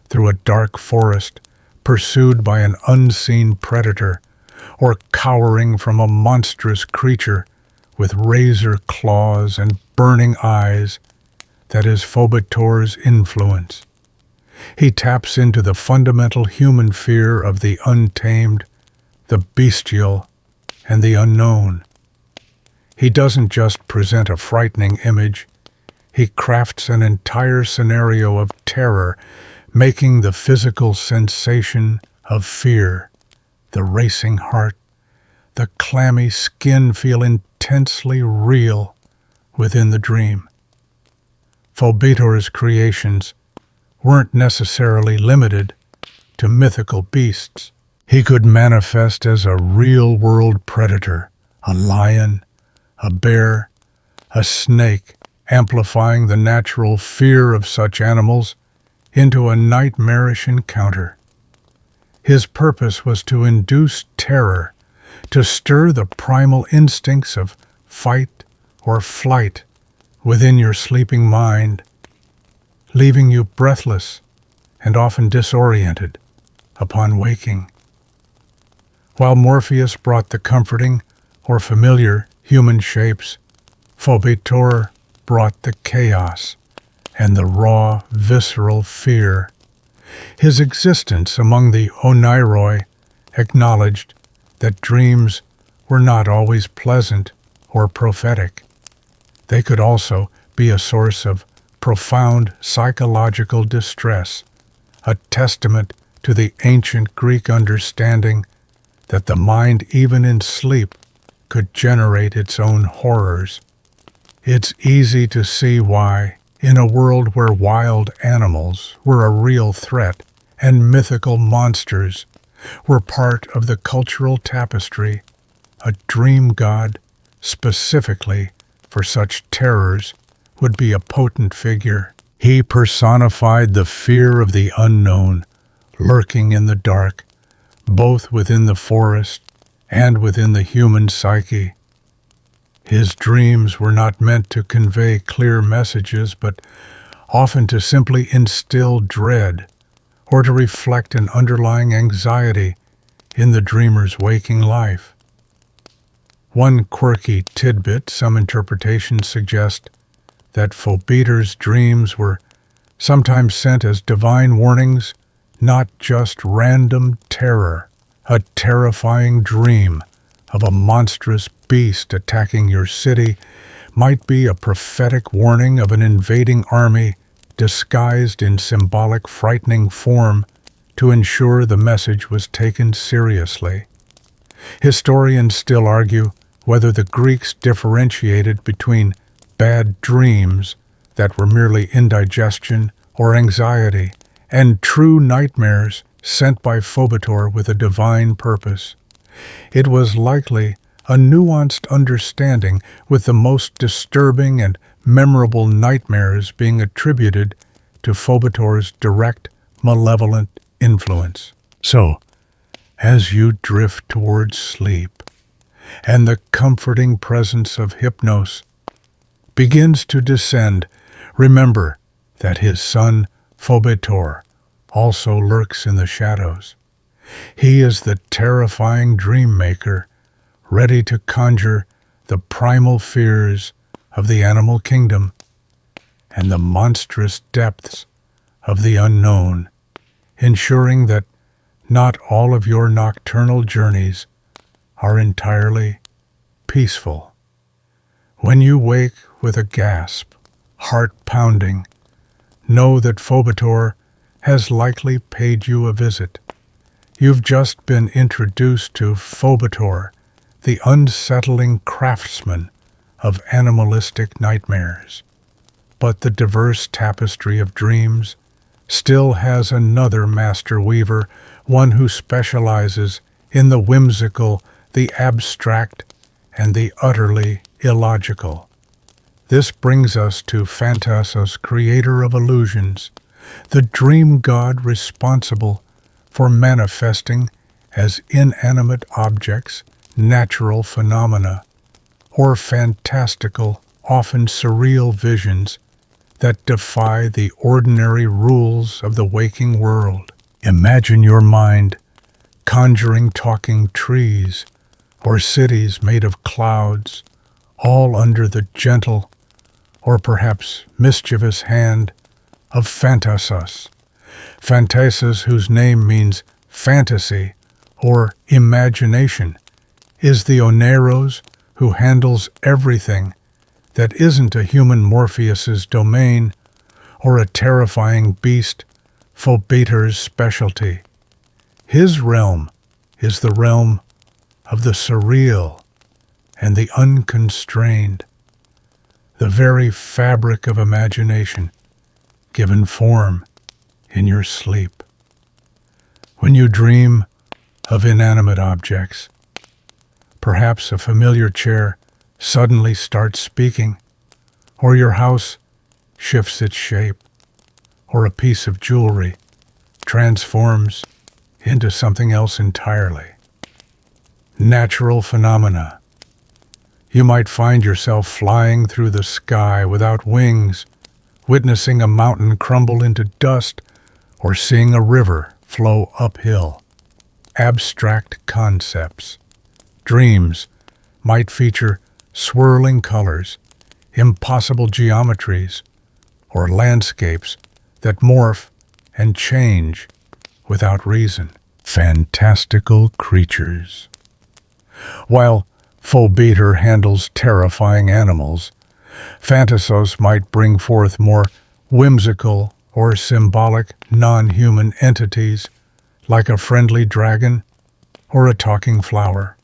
A: through a dark forest, pursued by an unseen predator, or cowering from a monstrous creature with razor claws and burning eyes, that is Phobator's influence. He taps into the fundamental human fear of the untamed, the bestial, and the unknown. He doesn't just present a frightening image, he crafts an entire scenario of terror, making the physical sensation of fear, the racing heart, the clammy skin feel intensely real within the dream. Phobator's creations weren't necessarily limited to mythical beasts. He could manifest as a real-world predator, a lion, a bear, a snake, amplifying the natural fear of such animals into a nightmarish encounter. His purpose was to induce terror, to stir the primal instincts of fight or flight within your sleeping mind, leaving you breathless and often disoriented upon waking. While Morpheus brought the comforting or familiar human shapes, Phobator brought the chaos and the raw, visceral fear. His existence among the Oneiroi acknowledged that dreams were not always pleasant or prophetic. They could also be a source of profound psychological distress, a testament to the ancient Greek understanding that the mind, even in sleep, could generate its own horrors. It's easy to see why, in a world where wild animals were a real threat and mythical monsters were part of the cultural tapestry, a dream god, specifically for such terrors, would be a potent figure. He personified the fear of the unknown, lurking in the dark, both within the forest and within the human psyche. His dreams were not meant to convey clear messages, but often to simply instill dread or to reflect an underlying anxiety in the dreamer's waking life. One quirky tidbit, some interpretations suggest that Phobator's dreams were sometimes sent as divine warnings, not just random terror. A terrifying dream of a monstrous beast attacking your city might be a prophetic warning of an invading army disguised in symbolic frightening form to ensure the message was taken seriously. Historians still argue whether the Greeks differentiated between bad dreams that were merely indigestion or anxiety, and true nightmares sent by Phobetor with a divine purpose. It was likely a nuanced understanding, with the most disturbing and memorable nightmares being attributed to Phobetor's direct, malevolent influence. So, as you drift towards sleep, and the comforting presence of Hypnos begins to descend, remember that his son, Phobetor, also lurks in the shadows. He is the terrifying dream maker, ready to conjure the primal fears of the animal kingdom and the monstrous depths of the unknown, ensuring that not all of your nocturnal journeys are entirely peaceful. When you wake with a gasp, heart pounding, know that Phobetor has likely paid you a visit. You've just been introduced to Phobetor, the unsettling craftsman of animalistic nightmares. But the diverse tapestry of dreams still has another master weaver, one who specializes in the whimsical, the abstract, and the utterly illogical. This brings us to Phantasos, creator of illusions, the dream god responsible for manifesting as inanimate objects natural phenomena, or fantastical, often surreal visions that defy the ordinary rules of the waking world. Imagine your mind conjuring talking trees or cities made of clouds, all under the gentle or perhaps mischievous hand of Phantasos. Phantasos, whose name means fantasy or imagination, is the Oneros who handles everything that isn't a human Morpheus's domain or a terrifying beast Phobetor's specialty. His realm is the realm of the surreal and the unconstrained, the very fabric of imagination given form in your sleep. When you dream of inanimate objects, perhaps a familiar chair suddenly starts speaking, or your house shifts its shape, or a piece of jewelry transforms into something else entirely. Natural phenomena. You might find yourself flying through the sky without wings, witnessing a mountain crumble into dust, or seeing a river flow uphill. Abstract concepts. Dreams might feature swirling colors, impossible geometries, or landscapes that morph and change without reason. Fantastical creatures. While Phobetor handles terrifying animals, Phantasos might bring forth more whimsical or symbolic non-human entities like a friendly dragon or a talking flower.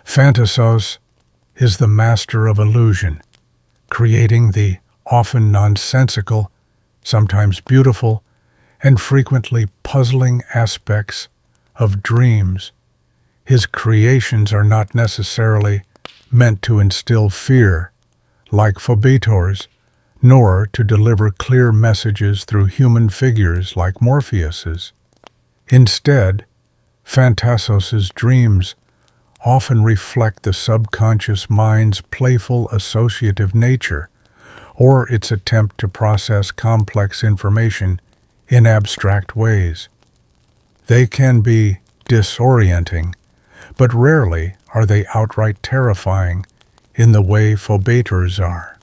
A: Phantasos is the master of illusion, creating the often nonsensical, sometimes beautiful, and frequently puzzling aspects of dreams. His creations are not necessarily meant to instill fear, like Phobetor's, nor to deliver clear messages through human figures like Morpheus's. Instead, Phantasos's dreams often reflect the subconscious mind's playful associative nature, or its attempt to process complex information in abstract ways. They can be disorienting, but rarely are they outright terrifying in the way Phobetor's are.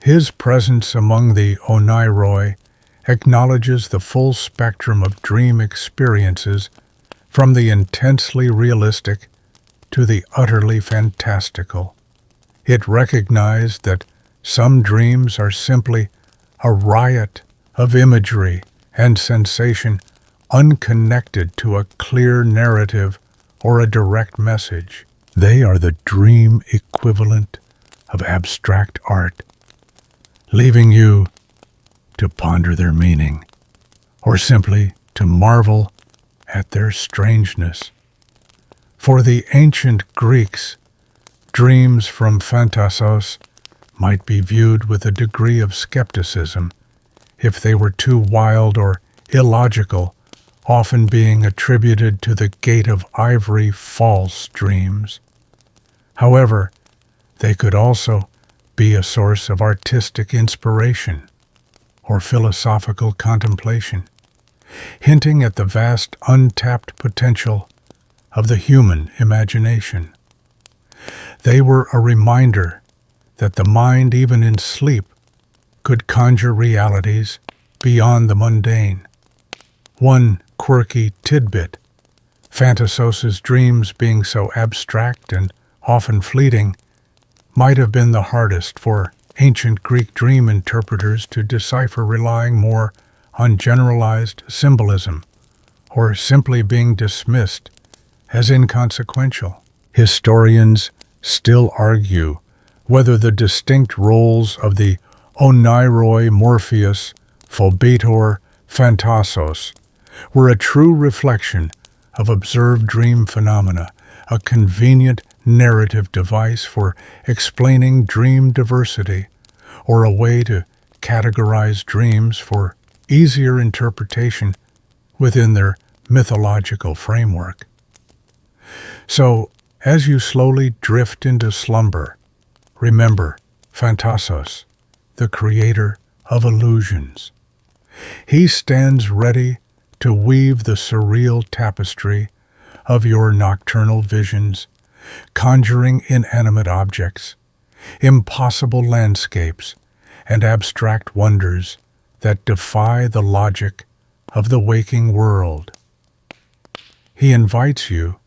A: His presence among the Oneiroi acknowledges the full spectrum of dream experiences, from the intensely realistic to the utterly fantastical. It recognized that some dreams are simply a riot of imagery and sensation, unconnected to a clear narrative or a direct message. They are the dream equivalent of abstract art, leaving you to ponder their meaning or simply to marvel at their strangeness. For the ancient Greeks, dreams from phantasos might be viewed with a degree of skepticism if they were too wild or illogical, often being attributed to the gate of ivory false dreams. However, they could also be a source of artistic inspiration or philosophical contemplation, hinting at the vast untapped potential of the human imagination. They were a reminder that the mind, even in sleep, could conjure realities beyond the mundane. One quirky tidbit: Phantasos's dreams being so abstract and often fleeting might have been the hardest for ancient Greek dream interpreters to decipher, relying more on generalized symbolism or simply being dismissed as inconsequential. Historians still argue whether the distinct roles of the oneiroi Morpheus, phobetor, phantasos were a true reflection of observed dream phenomena, a convenient narrative device for explaining dream diversity, or a way to categorize dreams for easier interpretation within their mythological framework. So, as you slowly drift into slumber, remember Phantasos, the creator of illusions. He stands ready to weave the surreal tapestry of your nocturnal visions, conjuring inanimate objects, impossible landscapes, and abstract wonders that defy the logic of the waking world. He invites you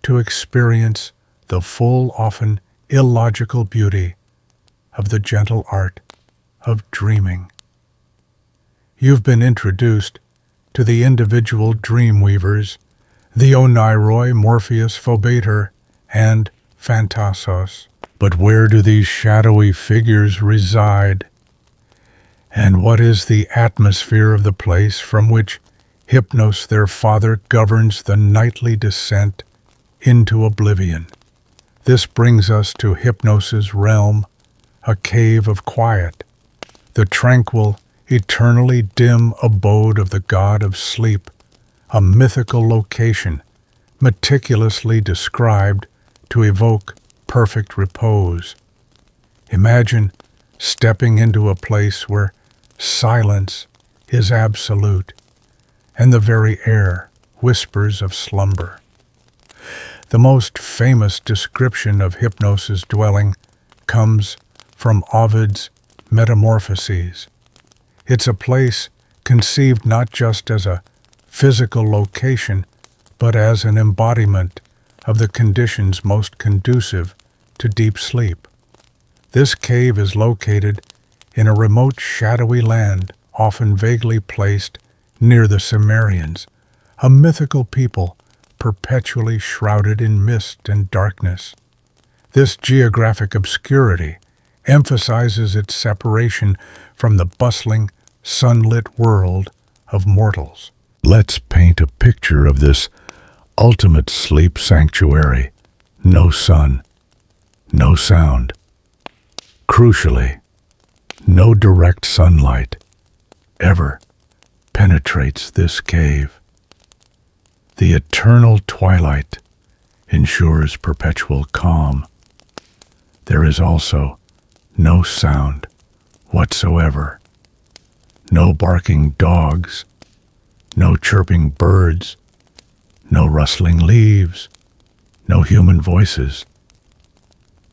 A: to experience the full, often illogical beauty of the gentle art of dreaming. You've been introduced to the individual dream weavers, the oneiroi, Morpheus, phobetor, and phantasos. But where do these shadowy figures reside? And what is the atmosphere of the place from which Hypnos, their father, governs the nightly descent into oblivion? This brings us to Hypnos's realm, a cave of quiet, the tranquil, eternally dim abode of the god of sleep, a mythical location meticulously described to evoke perfect repose. Imagine stepping into a place where silence is absolute and the very air whispers of slumber. The most famous description of Hypnos's dwelling comes from Ovid's Metamorphoses. It's a place conceived not just as a physical location, but as an embodiment of the conditions most conducive to deep sleep. This cave is located in a remote, shadowy land, often vaguely placed near the Cimmerians, a mythical people perpetually shrouded in mist and darkness. This geographic obscurity emphasizes its separation from the bustling, sunlit world of mortals. Let's paint a picture of this ultimate sleep sanctuary. No sun, no sound. Crucially, no direct sunlight ever penetrates this cave. The eternal twilight ensures perpetual calm. There is also no sound whatsoever. No barking dogs, no chirping birds, no rustling leaves, no human voices.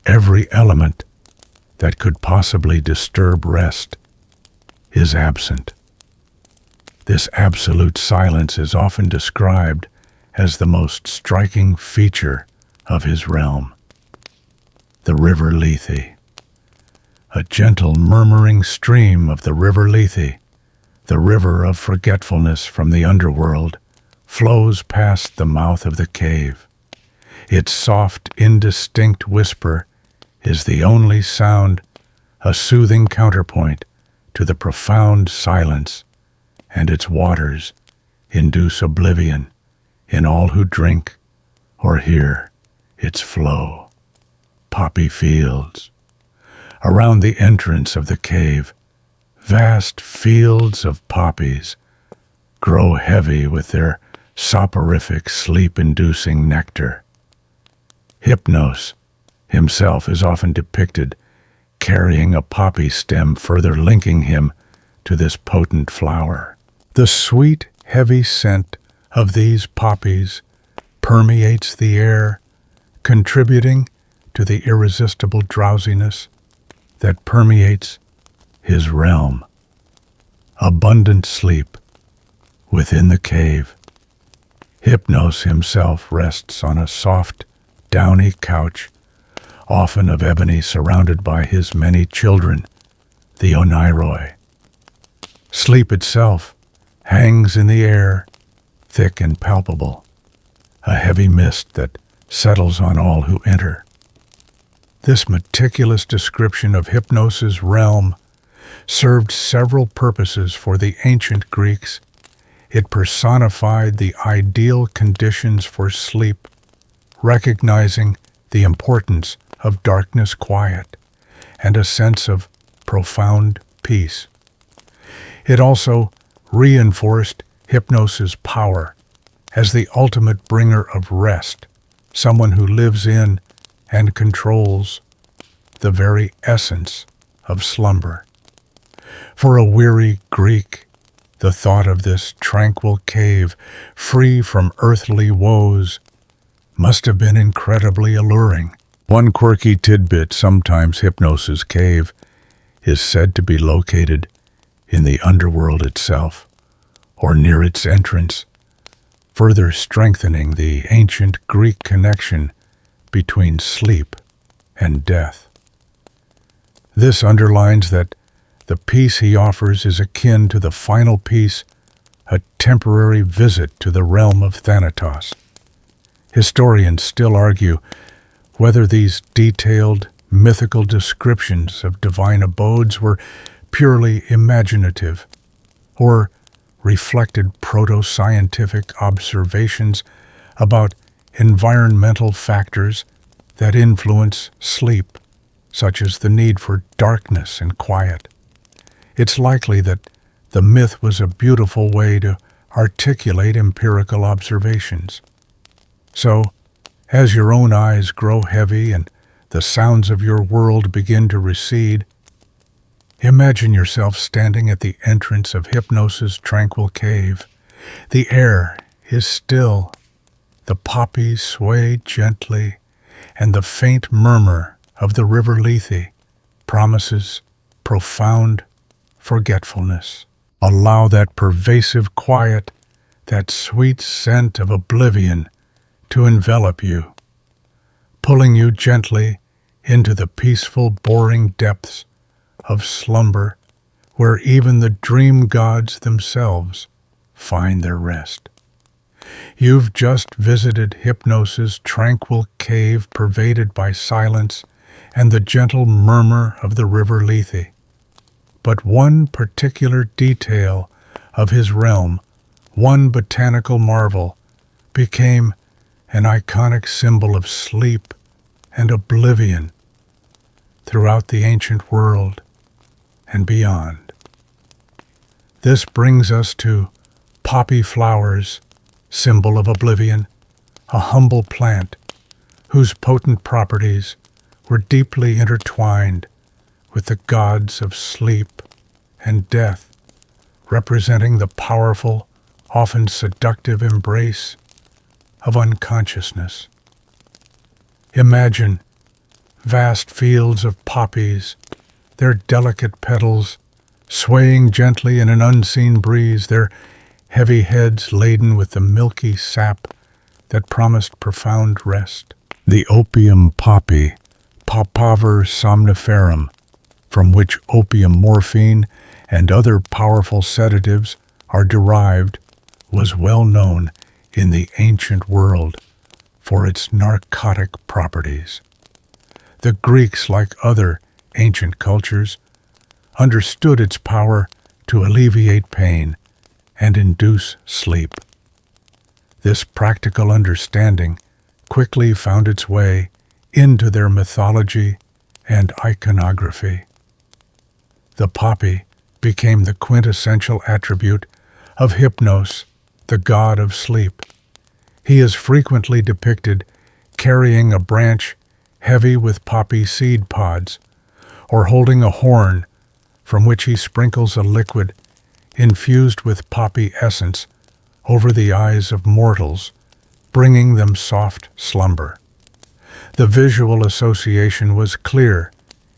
A: Every element that could possibly disturb rest is absent. This absolute silence is often described as the most striking feature of his realm. The River Lethe. A gentle murmuring stream of the River Lethe, the river of forgetfulness from the underworld, flows past the mouth of the cave. Its soft, indistinct whisper is the only sound, a soothing counterpoint to the profound silence and its waters induce oblivion in all who drink or hear its flow. Poppy fields. Around the entrance of the cave, vast fields of poppies grow heavy with their soporific, sleep-inducing nectar. Hypnos himself is often depicted carrying a poppy stem, further linking him to this potent flower. The sweet, heavy scent of these poppies permeates the air, contributing to the irresistible drowsiness that permeates his realm. Abundant sleep within the cave. Hypnos himself rests on a soft, downy couch, often of ebony, surrounded by his many children, the Oneiroi. Sleep itself hangs in the air, thick and palpable, a heavy mist that settles on all who enter. This meticulous description of Hypnos's realm served several purposes for the ancient Greeks. It personified the ideal conditions for sleep, recognizing the importance of darkness, quiet, and a sense of profound peace. It also reinforced Hypnos's power as the ultimate bringer of rest, someone who lives in and controls the very essence of slumber. For a weary Greek, the thought of this tranquil cave, free from earthly woes, must have been incredibly alluring. One quirky tidbit: sometimes Hypnos's cave is said to be located in the underworld itself, or near its entrance, further strengthening the ancient Greek connection between sleep and death. This underlines that the peace he offers is akin to the final peace, a temporary visit to the realm of Thanatos. Historians still argue whether these detailed, mythical descriptions of divine abodes were purely imaginative or reflected proto-scientific observations about environmental factors that influence sleep, such as the need for darkness and quiet. It's likely that the myth was a beautiful way to articulate empirical observations. So, as your own eyes grow heavy and the sounds of your world begin to recede, imagine yourself standing at the entrance of Hypnos's tranquil cave. The air is still, the poppies sway gently, and the faint murmur of the river Lethe promises profound forgetfulness. Allow that pervasive quiet, that sweet scent of oblivion to envelop you, pulling you gently into the peaceful, boring depths of slumber, where even the dream gods themselves find their rest. You've just visited Hypnos's tranquil cave, pervaded by silence and the gentle murmur of the river Lethe. But one particular detail of his realm, one botanical marvel, became an iconic symbol of sleep and oblivion throughout the ancient world and beyond. This brings us to poppy flowers, symbol of oblivion, a humble plant whose potent properties were deeply intertwined with the gods of sleep and death, representing the powerful, often seductive embrace of unconsciousness. Imagine vast fields of poppies, their delicate petals swaying gently in an unseen breeze, their heavy heads laden with the milky sap that promised profound rest. The opium poppy, Papaver somniferum, from which opium, morphine, and other powerful sedatives are derived, was well known in the ancient world for its narcotic properties. The Greeks, like other ancient cultures, understood its power to alleviate pain and induce sleep. This practical understanding quickly found its way into their mythology and iconography. The poppy became the quintessential attribute of Hypnos, the god of sleep. He is frequently depicted carrying a branch heavy with poppy seed pods, or holding a horn from which he sprinkles a liquid infused with poppy essence over the eyes of mortals, bringing them soft slumber. The visual association was clear.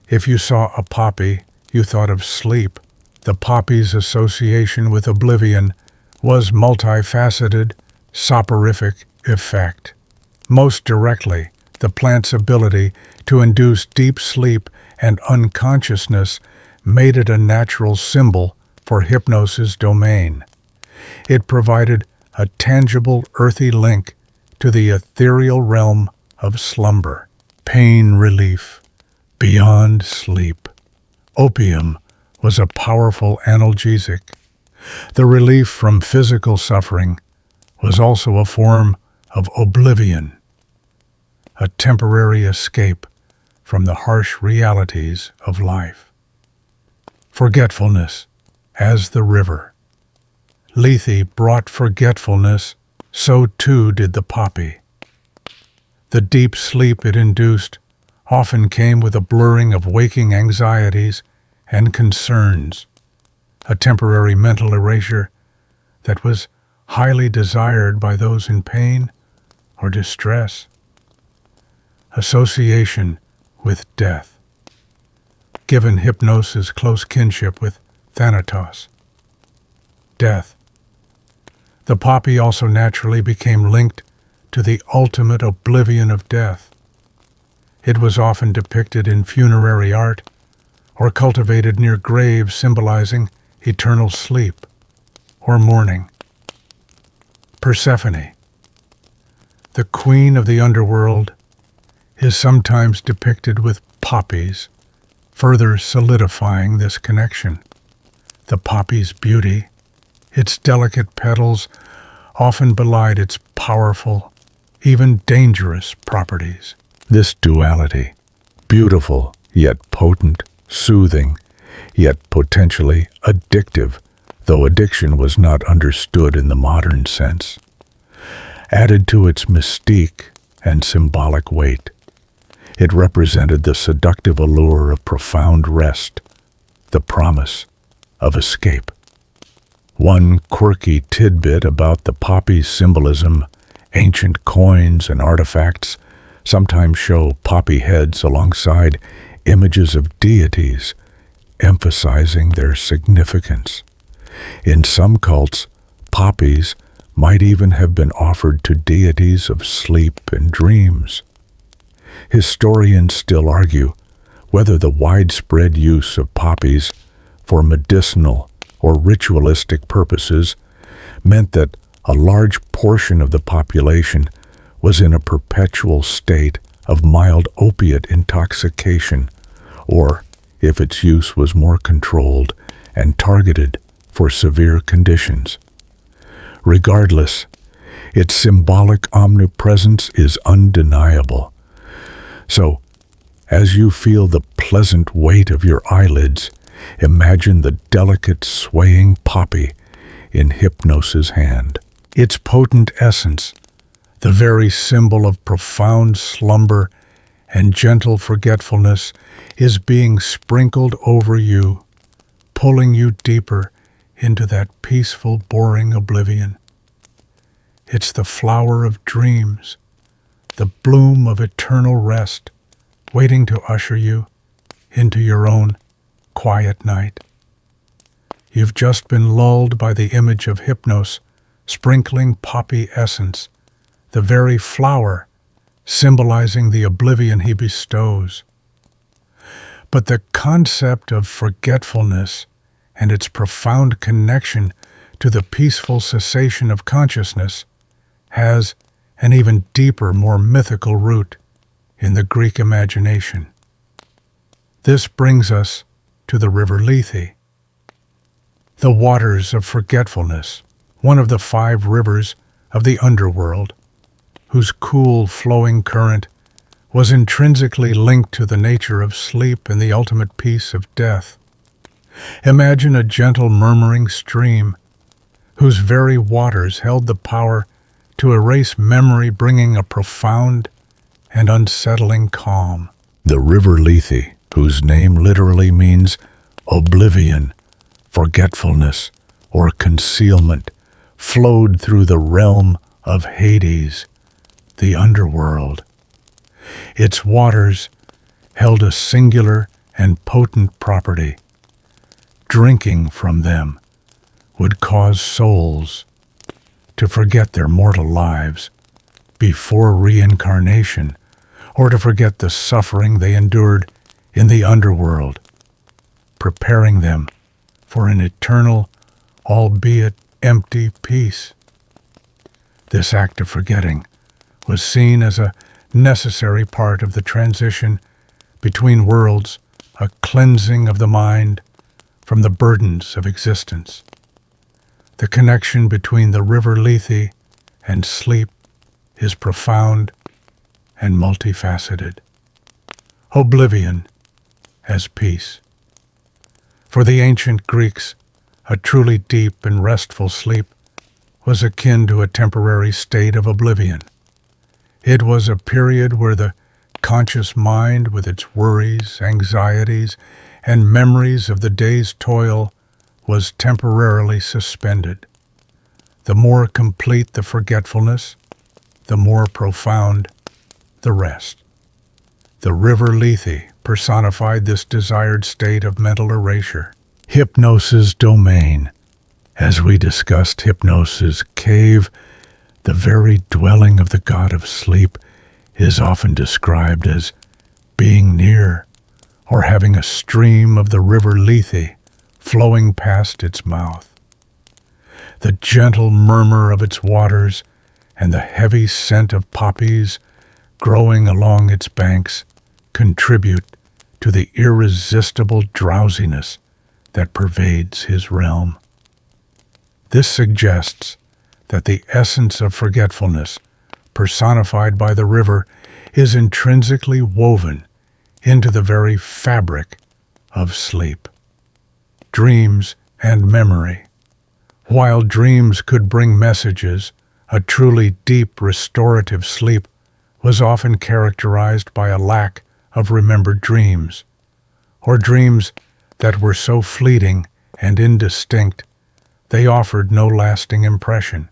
A: If you saw a poppy, you thought of sleep. The poppy's association with oblivion was multifaceted, soporific effect. Most directly, the plant's ability to induce deep sleep and unconsciousness made it a natural symbol for Hypnos' domain. It provided a tangible earthy link to the ethereal realm of slumber, pain relief, beyond sleep. Opium was a powerful analgesic. The relief from physical suffering was also a form of oblivion, a temporary escape from the harsh realities of life. Forgetfulness as the river. Lethe brought forgetfulness, so too did the poppy. The deep sleep it induced often came with a blurring of waking anxieties and concerns, a temporary mental erasure that was highly desired by those in pain or distress. Association with death. Given Hypnos' close kinship with Thanatos. Death. The poppy also naturally became linked to the ultimate oblivion of death. It was often depicted in funerary art or cultivated near graves symbolizing eternal sleep or mourning. Persephone, the queen of the underworld, is sometimes depicted with poppies, further solidifying this connection. The poppy's beauty, its delicate petals, often belied its powerful, even dangerous properties. This duality, beautiful yet potent, soothing yet potentially addictive, though addiction was not understood in the modern sense, added to its mystique and symbolic weight. It represented the seductive allure of profound rest, the promise of escape. One quirky tidbit about the poppy's symbolism: ancient coins and artifacts sometimes show poppy heads alongside images of deities, emphasizing their significance. In some cults, poppies might even have been offered to deities of sleep and dreams. Historians still argue whether the widespread use of poppies for medicinal or ritualistic purposes meant that a large portion of the population was in a perpetual state of mild opiate intoxication, or if its use was more controlled and targeted for severe conditions. Regardless, its symbolic omnipresence is undeniable. So, as you feel the pleasant weight of your eyelids, imagine the delicate swaying poppy in Hypnos' hand. Its potent essence, the very symbol of profound slumber and gentle forgetfulness, is being sprinkled over you, pulling you deeper into that peaceful, boring oblivion. It's the flower of dreams, the bloom of eternal rest, waiting to usher you into your own quiet night. You've just been lulled by the image of Hypnos sprinkling poppy essence, the very flower symbolizing the oblivion he bestows. But the concept of forgetfulness and its profound connection to the peaceful cessation of consciousness has an even deeper, more mythical root in the Greek imagination. This brings us to the river Lethe. The waters of forgetfulness, one of the 5 rivers of the underworld, whose cool, flowing current was intrinsically linked to the nature of sleep and the ultimate peace of death. Imagine a gentle murmuring stream, whose very waters held the power to erase memory, bringing a profound and unsettling calm. The river Lethe, whose name literally means oblivion, forgetfulness, or concealment, flowed through the realm of Hades, the underworld. Its waters held a singular and potent property. Drinking from them would cause souls to forget their mortal lives before reincarnation, or to forget the suffering they endured in the underworld, preparing them for an eternal, albeit empty, peace. This act of forgetting was seen as a necessary part of the transition between worlds, a cleansing of the mind from the burdens of existence. The connection between the river Lethe and sleep is profound and multifaceted. Oblivion as peace. For the ancient Greeks, a truly deep and restful sleep was akin to a temporary state of oblivion. It was a period where the conscious mind, with its worries, anxieties, and memories of the day's toil, was temporarily suspended. The more complete the forgetfulness, the more profound the rest. The river Lethe personified this desired state of mental erasure. Hypnosis domain. As we discussed, hypnosis cave, the very dwelling of the god of sleep, is often described as being near or having a stream of the river Lethe flowing past its mouth. The gentle murmur of its waters and the heavy scent of poppies growing along its banks contribute to the irresistible drowsiness that pervades his realm. This suggests that the essence of forgetfulness, personified by the river, is intrinsically woven into the very fabric of sleep. Dreams and memory. While dreams could bring messages, a truly deep restorative sleep was often characterized by a lack of remembered dreams, or dreams that were so fleeting and indistinct they offered no lasting impression.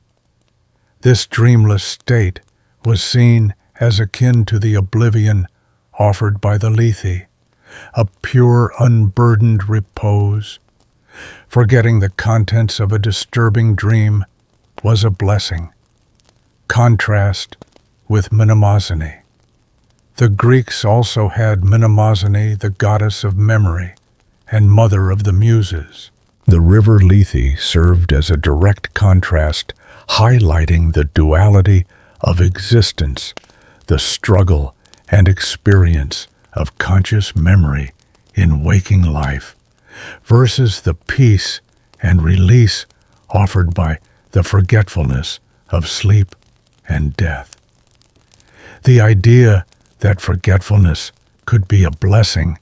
A: This dreamless state was seen as akin to the oblivion offered by the Lethe, a pure, unburdened repose. Forgetting the contents of a disturbing dream was a blessing. Contrast with Mnemosyne. The Greeks also had Mnemosyne, the goddess of memory and mother of the muses. The river Lethe served as a direct contrast, highlighting the duality of existence, the struggle and experience of conscious memory in waking life, versus the peace and release offered by the forgetfulness of sleep and death. The idea that forgetfulness could be a blessing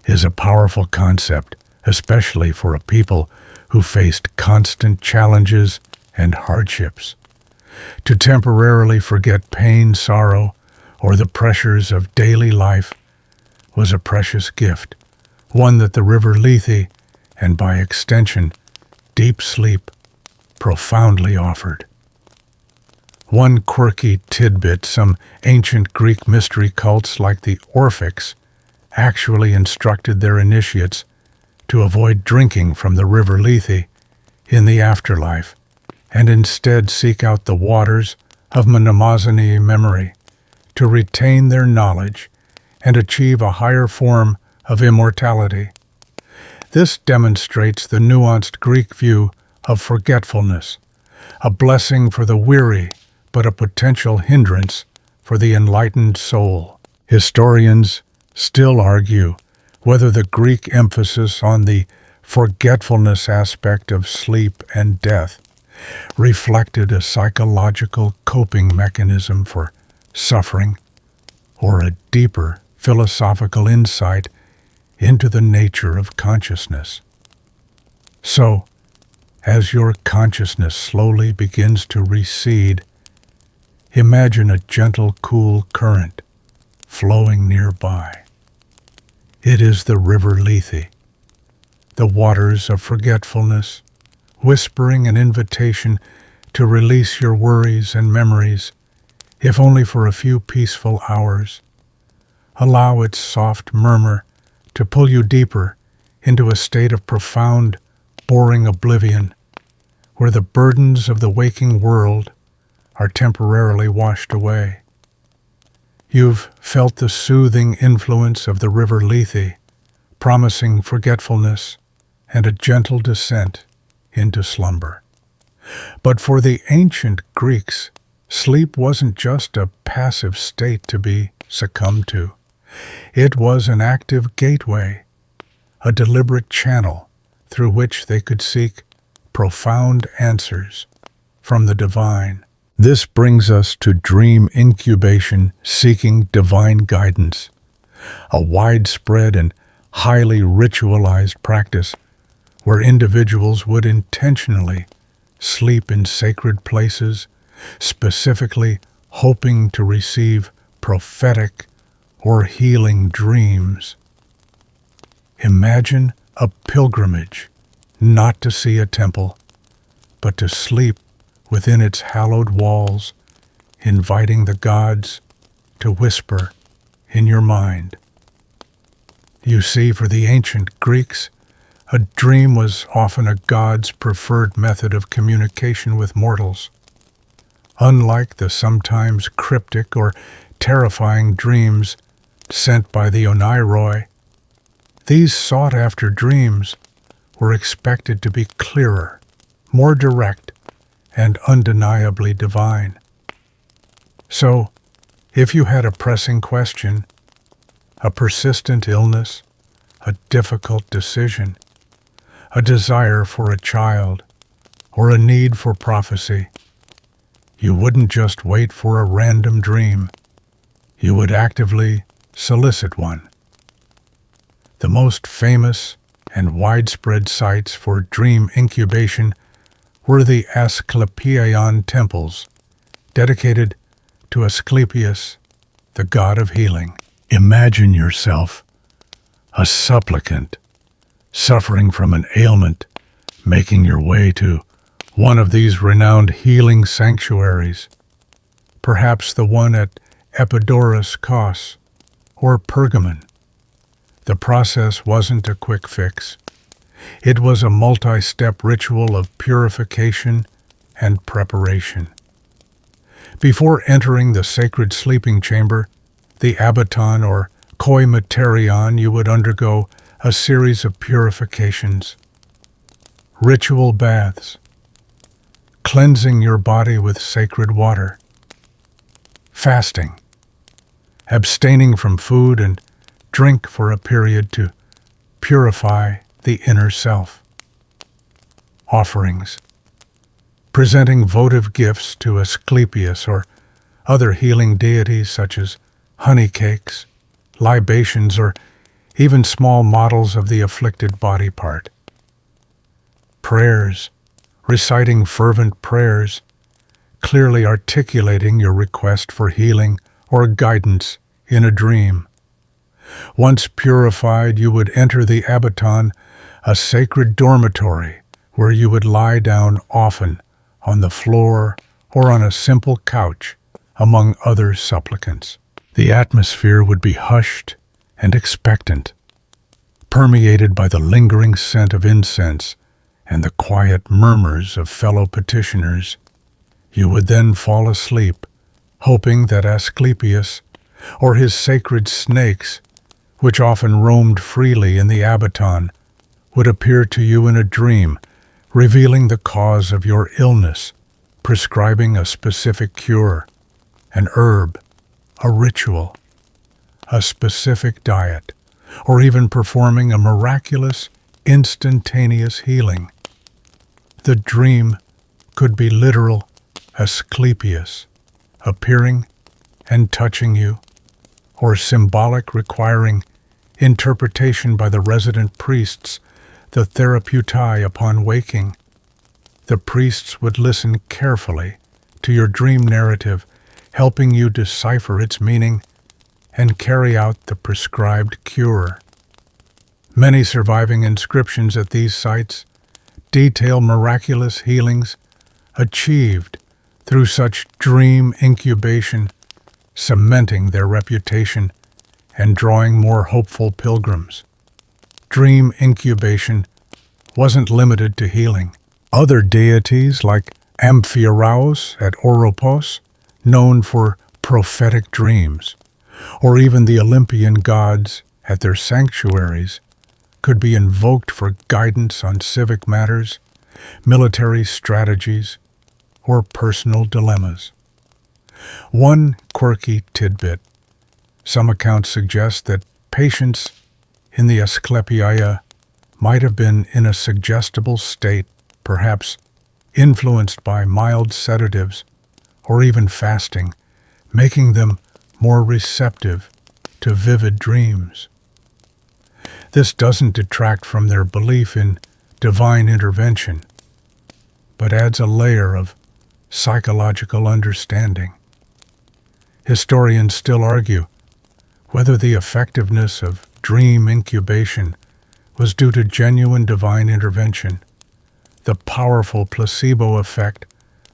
A: is a powerful concept, especially for a people who faced constant challenges and hardships. To temporarily forget pain, sorrow, or the pressures of daily life was a precious gift, one that the river Lethe, and by extension, deep sleep, profoundly offered. One quirky tidbit: some ancient Greek mystery cults like the Orphics actually instructed their initiates to avoid drinking from the river Lethe in the afterlife, and instead seek out the waters of Mnemosyne memory to retain their knowledge and achieve a higher form of immortality. This demonstrates the nuanced Greek view of forgetfulness, a blessing for the weary, but a potential hindrance for the enlightened soul. Historians still argue whether the Greek emphasis on the forgetfulness aspect of sleep and death reflected a psychological coping mechanism for suffering or a deeper philosophical insight into the nature of consciousness. So, as your consciousness slowly begins to recede, imagine a gentle, cool current flowing nearby. It is the river Lethe, the waters of forgetfulness, whispering an invitation to release your worries and memories, if only for a few peaceful hours. Allow its soft murmur to pull you deeper into a state of profound, boring oblivion, where the burdens of the waking world are temporarily washed away. You've felt the soothing influence of the river Lethe, promising forgetfulness and a gentle descent into slumber. But for the ancient Greeks, sleep wasn't just a passive state to be succumbed to. It was an active gateway, a deliberate channel through which they could seek profound answers from the divine. This brings us to dream incubation, seeking divine guidance, a widespread and highly ritualized practice where individuals would intentionally sleep in sacred places, specifically hoping to receive prophetic or healing dreams. Imagine a pilgrimage, not to see a temple, but to sleep within its hallowed walls, inviting the gods to whisper in your mind. You see, for the ancient Greeks, a dream was often a god's preferred method of communication with mortals. Unlike the sometimes cryptic or terrifying dreams sent by the Oneiroi, these sought-after dreams were expected to be clearer, more direct, and undeniably divine. So, if you had a pressing question, a persistent illness, a difficult decision, a desire for a child, or a need for prophecy, you wouldn't just wait for a random dream. You would actively solicit one. The most famous and widespread sites for dream incubation were the Asclepieion temples, dedicated to Asclepius, the god of healing. Imagine yourself a supplicant suffering from an ailment, making your way to one of these renowned healing sanctuaries, perhaps the one at Epidaurus Kos or Pergamon. The process wasn't a quick fix. It was a multi-step ritual of purification and preparation. Before entering the sacred sleeping chamber, the abaton or koimaterion, you would undergo a series of purifications. Ritual baths, cleansing your body with sacred water. Fasting, abstaining from food and drink for a period to purify the inner self. Offerings, presenting votive gifts to Asclepius or other healing deities such as honey cakes, libations, or even small models of the afflicted body part. Prayers, reciting fervent prayers, clearly articulating your request for healing or guidance in a dream. Once purified, you would enter the abaton, a sacred dormitory where you would lie down often on the floor or on a simple couch among other supplicants. The atmosphere would be hushed and expectant, permeated by the lingering scent of incense and the quiet murmurs of fellow petitioners. You would then fall asleep, hoping that Asclepius or his sacred snakes, which often roamed freely in the abaton, would appear to you in a dream, revealing the cause of your illness, prescribing a specific cure, an herb, a ritual, a specific diet, or even performing a miraculous, instantaneous healing. The dream could be literal, Asclepius, appearing and touching you, or symbolic, requiring interpretation by the resident priests, the therapeutai. Upon waking, the priests would listen carefully to your dream narrative, helping you decipher its meaning and carry out the prescribed cure. Many surviving inscriptions at these sites detail miraculous healings achieved through such dream incubation, cementing their reputation and drawing more hopeful pilgrims. Dream incubation wasn't limited to healing. Other deities like Amphiaraos at Oropos, known for prophetic dreams, or even the Olympian gods at their sanctuaries, could be invoked for guidance on civic matters, military strategies, or personal dilemmas. One quirky tidbit: some accounts suggest that patients in the Asclepiaia might have been in a suggestible state, perhaps influenced by mild sedatives or even fasting, making them more receptive to vivid dreams. This doesn't detract from their belief in divine intervention, but adds a layer of psychological understanding. Historians still argue whether the effectiveness of dream incubation was due to genuine divine intervention, the powerful placebo effect,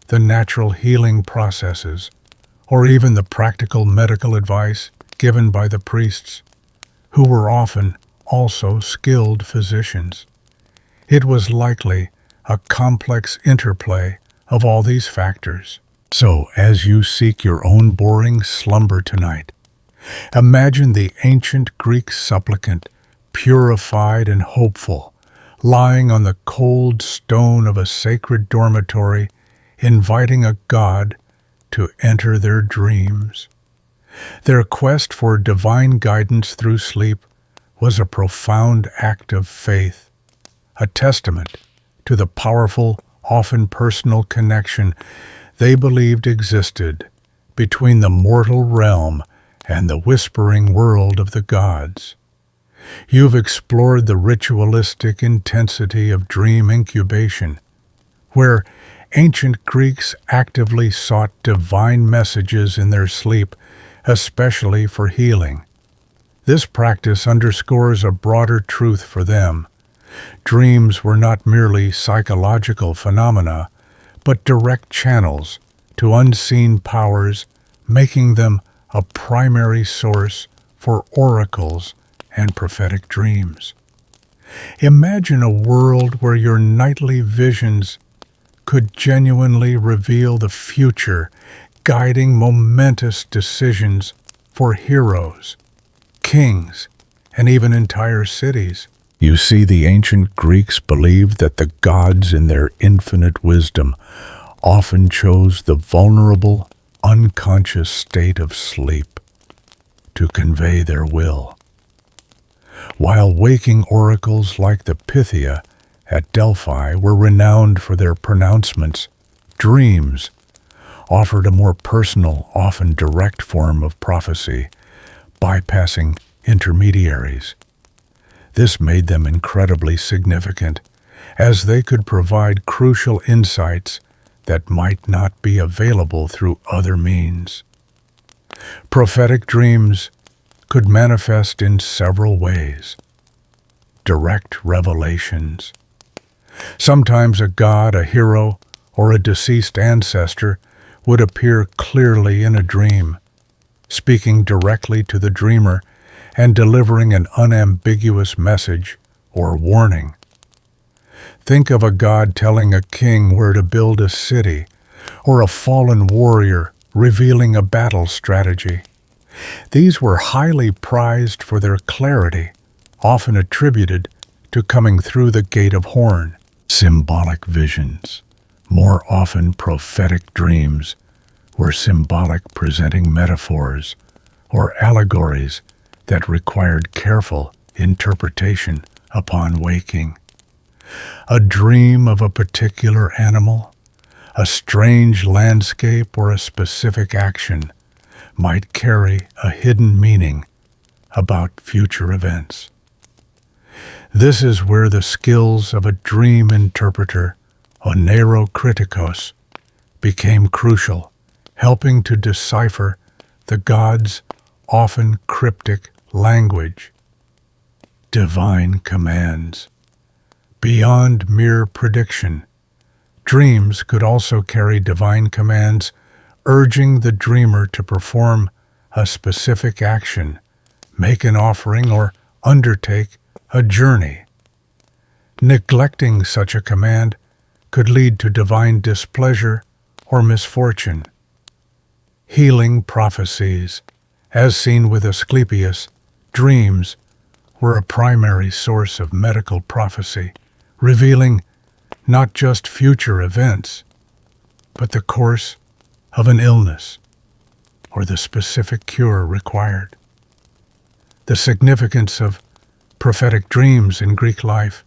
A: the natural healing processes, or even the practical medical advice given by the priests, who were often also skilled physicians. It was likely a complex interplay of all these factors. So, as you seek your own boring slumber tonight, imagine the ancient Greek supplicant, purified and hopeful, lying on the cold stone of a sacred dormitory, inviting a god to enter their dreams. Their quest for divine guidance through sleep was a profound act of faith, a testament to the powerful, often personal connection they believed existed between the mortal realm and the whispering world of the gods. You've explored the ritualistic intensity of dream incubation, where ancient Greeks actively sought divine messages in their sleep, especially for healing. This practice underscores a broader truth for them. Dreams were not merely psychological phenomena, but direct channels to unseen powers, making them a primary source for oracles and prophetic dreams. Imagine a world where your nightly visions could genuinely reveal the future, guiding momentous decisions for heroes, kings, and even entire cities. You see, the ancient Greeks believed that the gods, in their infinite wisdom, often chose the vulnerable, unconscious state of sleep to convey their will. While waking oracles like the Pythia at Delphi were renowned for their pronouncements, dreams offered a more personal, often direct form of prophecy, bypassing intermediaries. This made them incredibly significant, as they could provide crucial insights that might not be available through other means. Prophetic dreams could manifest in several ways. Direct revelations. Sometimes a god, a hero, or a deceased ancestor would appear clearly in a dream, speaking directly to the dreamer and delivering an unambiguous message or warning. Think of a god telling a king where to build a city, or a fallen warrior revealing a battle strategy. These were highly prized for their clarity, often attributed to coming through the gate of horn. Symbolic visions, more often prophetic dreams, were symbolic, presenting metaphors or allegories that required careful interpretation upon waking. A dream of a particular animal, A strange landscape or a specific action might carry a hidden meaning about future events. This is where the skills of a dream interpreter, oneirocriticos, became crucial, helping to decipher the gods' often cryptic language. Divine commands. Beyond mere prediction, dreams could also carry divine commands urging the dreamer to perform a specific action, make an offering, or undertake a journey. Neglecting such a command could lead to divine displeasure or misfortune. Healing prophecies, as seen with Asclepius, dreams were a primary source of medical prophecy, revealing not just future events, but the course of an illness or the specific cure required. The significance of prophetic dreams in Greek life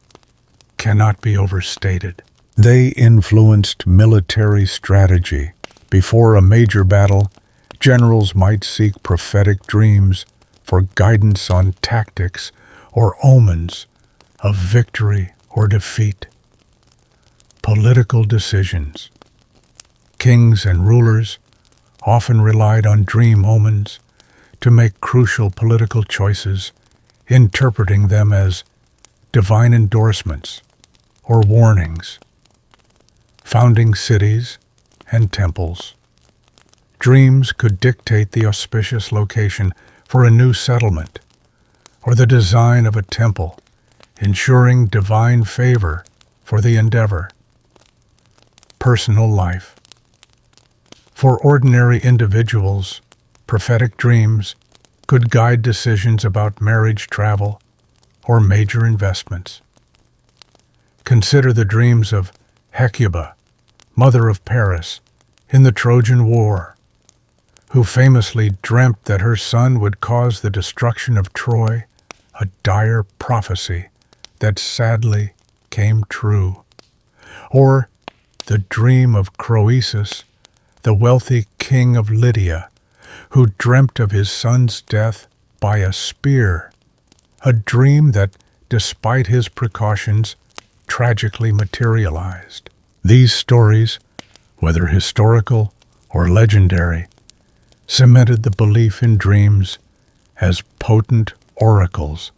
A: cannot be overstated. They influenced military strategy. Before a major battle, generals might seek prophetic dreams for guidance on tactics or omens of victory or defeat. Political decisions. Kings and rulers often relied on dream omens to make crucial political choices, interpreting them as divine endorsements or warnings. Founding cities and temples. Dreams could dictate the auspicious location for a new settlement or the design of a temple, ensuring divine favor for the endeavor. Personal life. For ordinary individuals, prophetic dreams could guide decisions about marriage, travel, or major investments. Consider the dreams of Hecuba, mother of Paris, in the Trojan War, who famously dreamt that her son would cause the destruction of Troy, a dire prophecy that sadly came true. Or the dream of Croesus, the wealthy king of Lydia, who dreamt of his son's death by a spear, a dream that, despite his precautions, tragically materialized. These stories, whether historical or legendary, cemented the belief in dreams as potent oracles.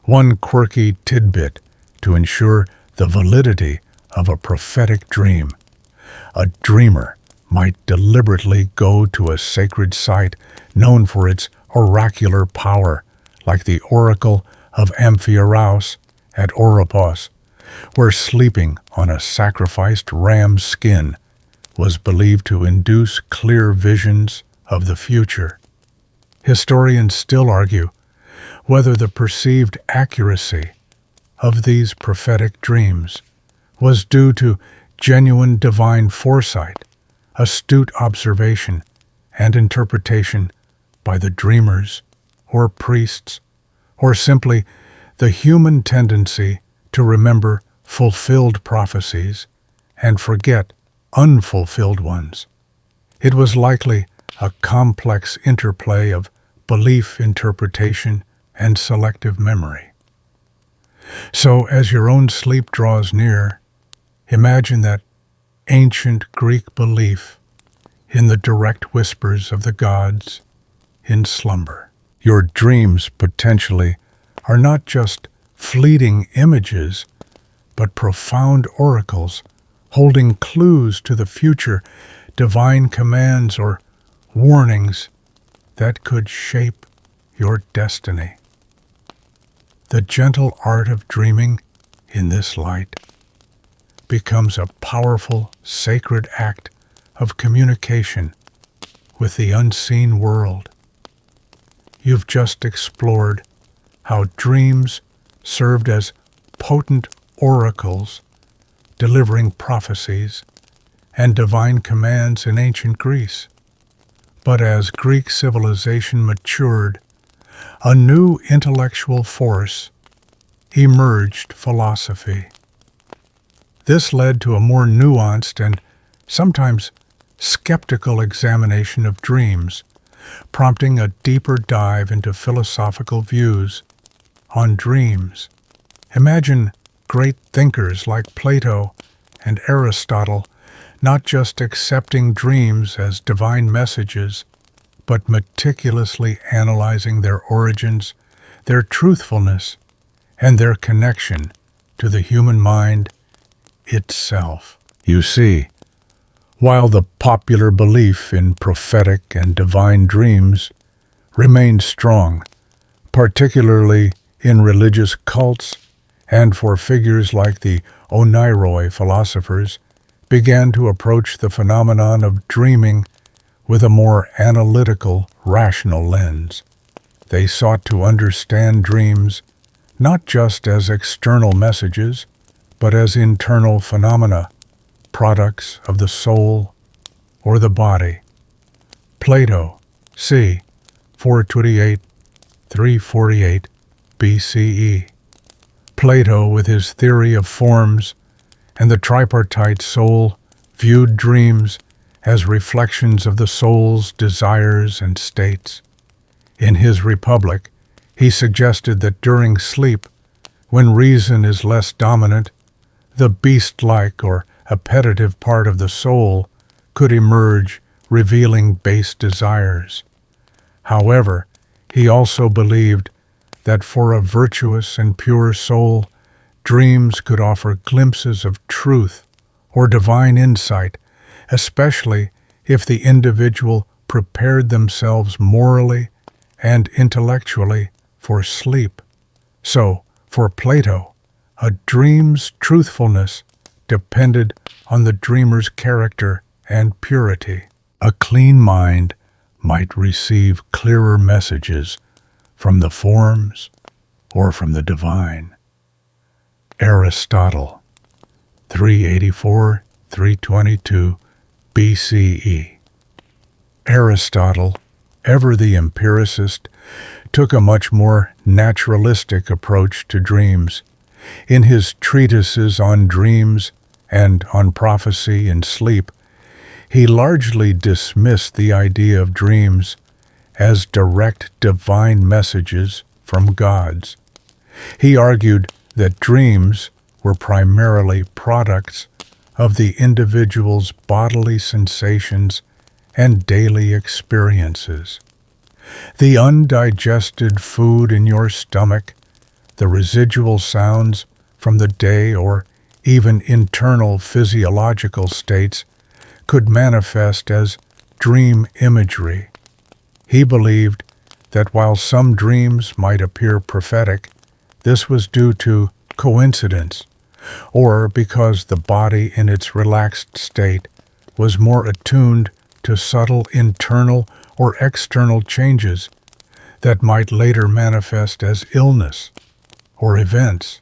A: One quirky tidbit to ensure the validity of a prophetic dream. A dreamer might deliberately go to a sacred site known for its oracular power, like the Oracle of Amphiaraus at Oropos, where sleeping on a sacrificed ram's skin was believed to induce clear visions of the future. Historians still argue whether the perceived accuracy of these prophetic dreams was due to genuine divine foresight, astute observation, and interpretation by the dreamers or priests, or simply the human tendency to remember fulfilled prophecies and forget unfulfilled ones. It was likely a complex interplay of belief, interpretation, and selective memory. So, as your own sleep draws near, imagine that ancient Greek belief in the direct whispers of the gods in slumber. Your dreams potentially are not just fleeting images, but profound oracles holding clues to the future, divine commands or warnings that could shape your destiny. The gentle art of dreaming in this light becomes a powerful, sacred act of communication with the unseen world. You've just explored how dreams served as potent oracles, delivering prophecies and divine commands in ancient Greece. But as Greek civilization matured, a new intellectual force emerged: philosophy. This led to a more nuanced and sometimes skeptical examination of dreams, prompting a deeper dive into philosophical views on dreams. Imagine great thinkers like Plato and Aristotle not just accepting dreams as divine messages, but meticulously analyzing their origins, their truthfulness, and their connection to the human mind itself. You see, while the popular belief in prophetic and divine dreams remained strong, particularly in religious cults and for figures like the Oneiroi philosophers, began to approach the phenomenon of dreaming with a more analytical, rational lens. They sought to understand dreams not just as external messages, but as internal phenomena, products of the soul or the body. Plato, c. 428–348 BCE. Plato, with his theory of forms and the tripartite soul, viewed dreams as reflections of the soul's desires and states. In his Republic, he suggested that during sleep, when reason is less dominant, the beast-like or appetitive part of the soul could emerge, revealing base desires. However, he also believed that for a virtuous and pure soul, dreams could offer glimpses of truth or divine insight, especially if the individual prepared themselves morally and intellectually for sleep. So, for Plato, a dream's truthfulness depended on the dreamer's character and purity. A clean mind might receive clearer messages from the forms or from the divine. Aristotle, 384–322 BCE. Aristotle, ever the empiricist, took a much more naturalistic approach to dreams. In his treatises on dreams and on prophecy and sleep, he largely dismissed the idea of dreams as direct divine messages from gods. He argued that dreams were primarily products of the individual's bodily sensations and daily experiences. The undigested food in your stomach, the residual sounds from the day, or even internal physiological states could manifest as dream imagery. He believed that while some dreams might appear prophetic, this was due to coincidence, or because the body in its relaxed state was more attuned to subtle internal or external changes that might later manifest as illness or events.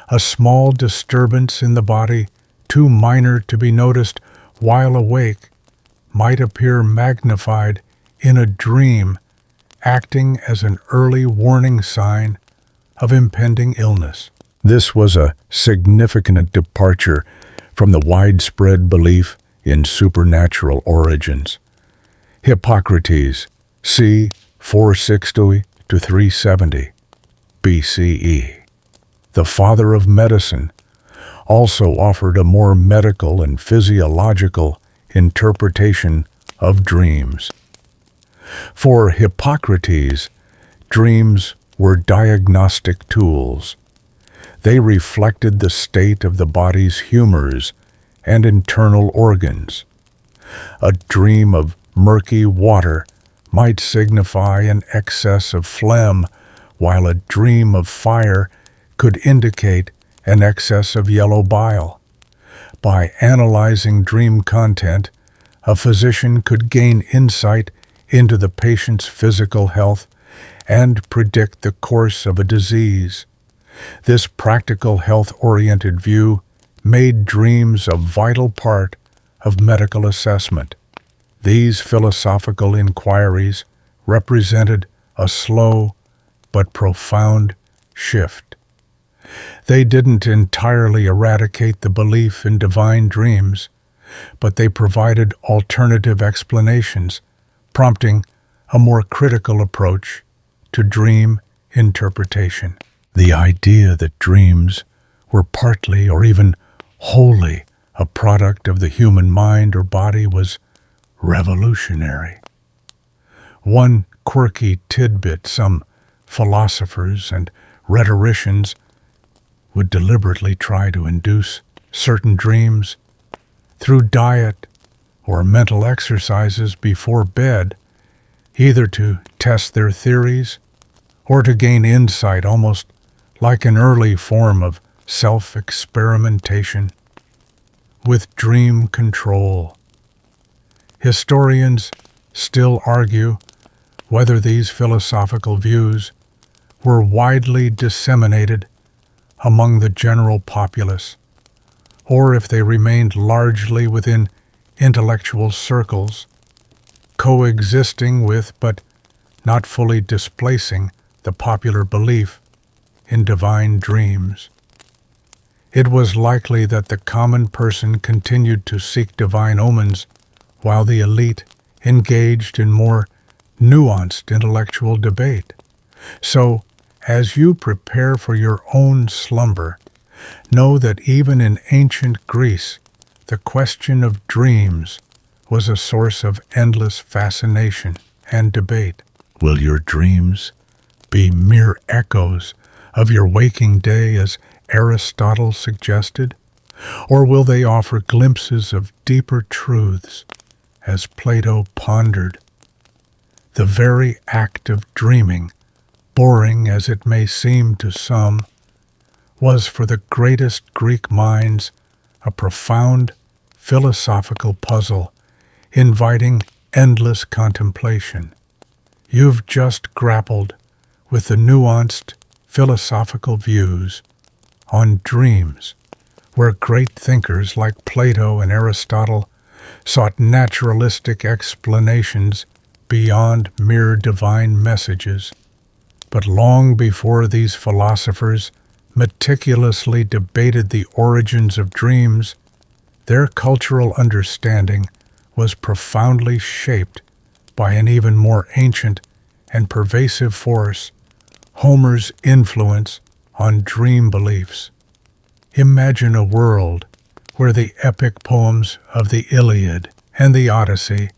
A: A small disturbance in the body, too minor to be noticed while awake, might appear magnified in a dream, acting as an early warning sign of impending illness. This was a significant departure from the widespread belief in supernatural origins. Hippocrates, c. 460–370 BCE, the father of medicine, also offered a more medical and physiological interpretation of dreams. For Hippocrates, dreams were diagnostic tools. They reflected the state of the body's humors and internal organs. A dream of murky water might signify an excess of phlegm, while a dream of fire could indicate an excess of yellow bile. By analyzing dream content, a physician could gain insight into the patient's physical health and predict the course of a disease. This practical health-oriented view made dreams a vital part of medical assessment. These philosophical inquiries represented a slow but profound shift. They didn't entirely eradicate the belief in divine dreams, but they provided alternative explanations, prompting a more critical approach to dream interpretation. The idea that dreams were partly or even wholly a product of the human mind or body was revolutionary. One quirky tidbit some philosophers and rhetoricians would deliberately try to induce certain dreams through diet or mental exercises before bed, either to test their theories or to gain insight, almost like an early form of self-experimentation with dream control. Historians still argue whether these philosophical views were widely disseminated among the general populace, or if they remained largely within intellectual circles, coexisting with but not fully displacing the popular belief in divine dreams. It was likely that the common person continued to seek divine omens while the elite engaged in more nuanced intellectual debate. So, as you prepare for your own slumber, know that even in ancient Greece, the question of dreams was a source of endless fascination and debate. Will your dreams be mere echoes of your waking day, as Aristotle suggested? Or will they offer glimpses of deeper truths, as Plato pondered? The very act of dreaming, boring as it may seem to some, was for the greatest Greek minds a profound philosophical puzzle, inviting endless contemplation. You've just grappled with the nuanced philosophical views on dreams, where great thinkers like Plato and Aristotle sought naturalistic explanations beyond mere divine messages. But long before these philosophers meticulously debated the origins of dreams, their cultural understanding was profoundly shaped by an even more ancient and pervasive force, Homer's influence on dream beliefs. Imagine a world where the epic poems of the Iliad and the Odyssey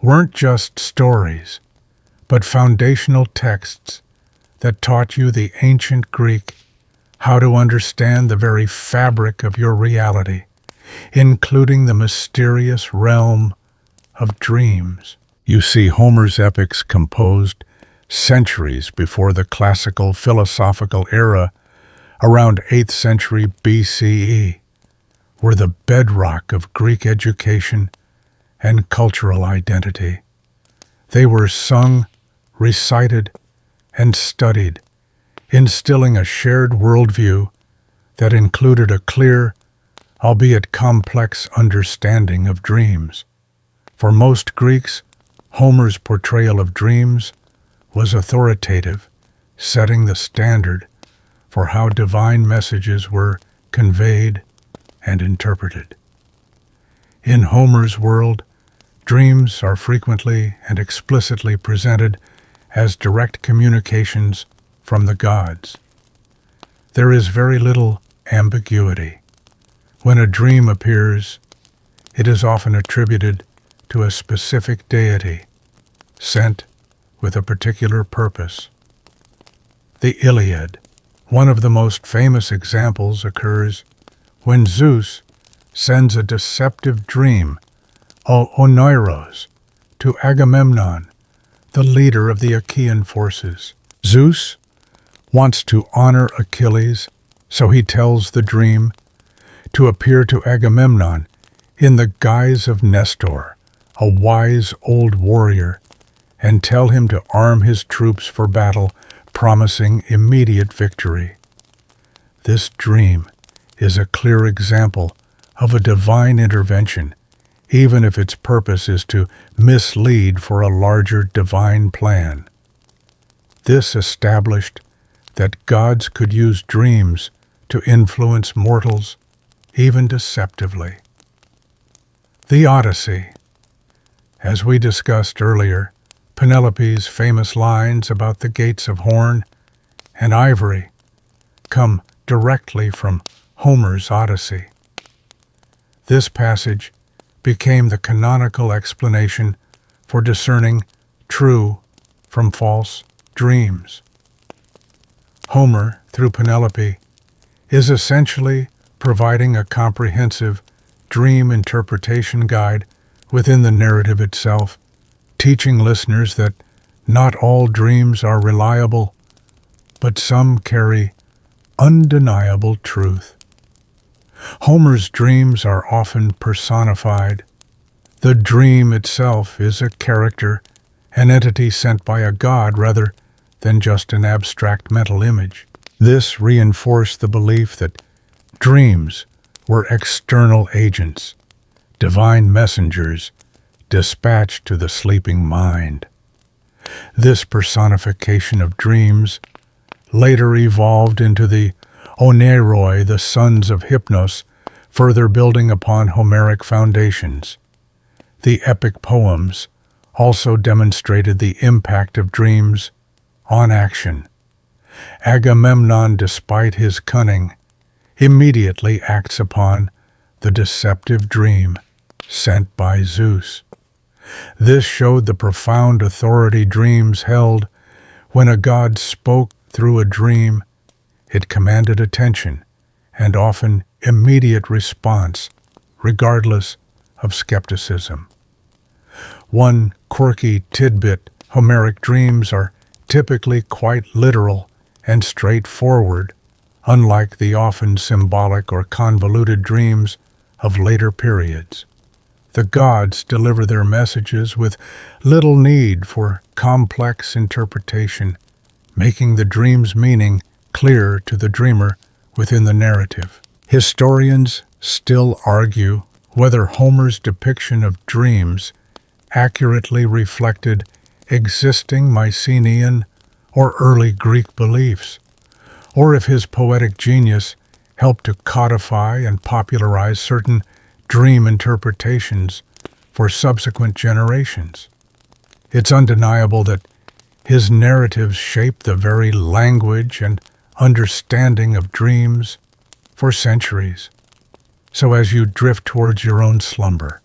A: weren't just stories, but foundational texts that taught you, the ancient Greek, how to understand the very fabric of your reality, including the mysterious realm of dreams. You see, Homer's epics, composed centuries before the classical philosophical era, around 8th century BCE, were the bedrock of Greek education and cultural identity. They were sung, recited, and studied, instilling a shared worldview that included a clear, albeit complex, understanding of dreams. For most Greeks, Homer's portrayal of dreams was authoritative, setting the standard for how divine messages were conveyed and interpreted. In Homer's world, dreams are frequently and explicitly presented as direct communications from the gods. There is very little ambiguity. When a dream appears, it is often attributed to a specific deity, sent with a particular purpose. The Iliad, one of the most famous examples, occurs when Zeus sends a deceptive dream, oinos, to Agamemnon, the leader of the Achaean forces. Zeus wants to honor Achilles, so he tells the dream to appear to Agamemnon in the guise of Nestor, a wise old warrior, and tell him to arm his troops for battle, promising immediate victory. This dream is a clear example of a divine intervention, even if its purpose is to mislead for a larger divine plan. This established that gods could use dreams to influence mortals, even deceptively. The Odyssey. As we discussed earlier, Penelope's famous lines about the gates of horn and ivory come directly from Homer's Odyssey. This passage became the canonical explanation for discerning true from false dreams. Homer, through Penelope, is essentially providing a comprehensive dream interpretation guide within the narrative itself, teaching listeners that not all dreams are reliable, but some carry undeniable truth. Homer's dreams are often personified. The dream itself is a character, an entity sent by a god rather than just an abstract mental image. This reinforced the belief that dreams were external agents, divine messengers dispatched to the sleeping mind. This personification of dreams later evolved into the Oneiroi, the sons of Hypnos, further building upon Homeric foundations. The epic poems also demonstrated the impact of dreams on action. Agamemnon, despite his cunning, immediately acts upon the deceptive dream sent by Zeus. This showed the profound authority dreams held. When a god spoke through a dream, it commanded attention and often immediate response, regardless of skepticism. One quirky tidbit: Homeric dreams are typically quite literal and straightforward, unlike the often symbolic or convoluted dreams of later periods. The gods deliver their messages with little need for complex interpretation, making the dream's meaning clear to the dreamer within the narrative. Historians still argue whether Homer's depiction of dreams accurately reflected existing Mycenaean or early Greek beliefs, or if his poetic genius helped to codify and popularize certain dream interpretations for subsequent generations. It's undeniable that his narratives shaped the very language and understanding of dreams for centuries. So as you drift towards your own slumber,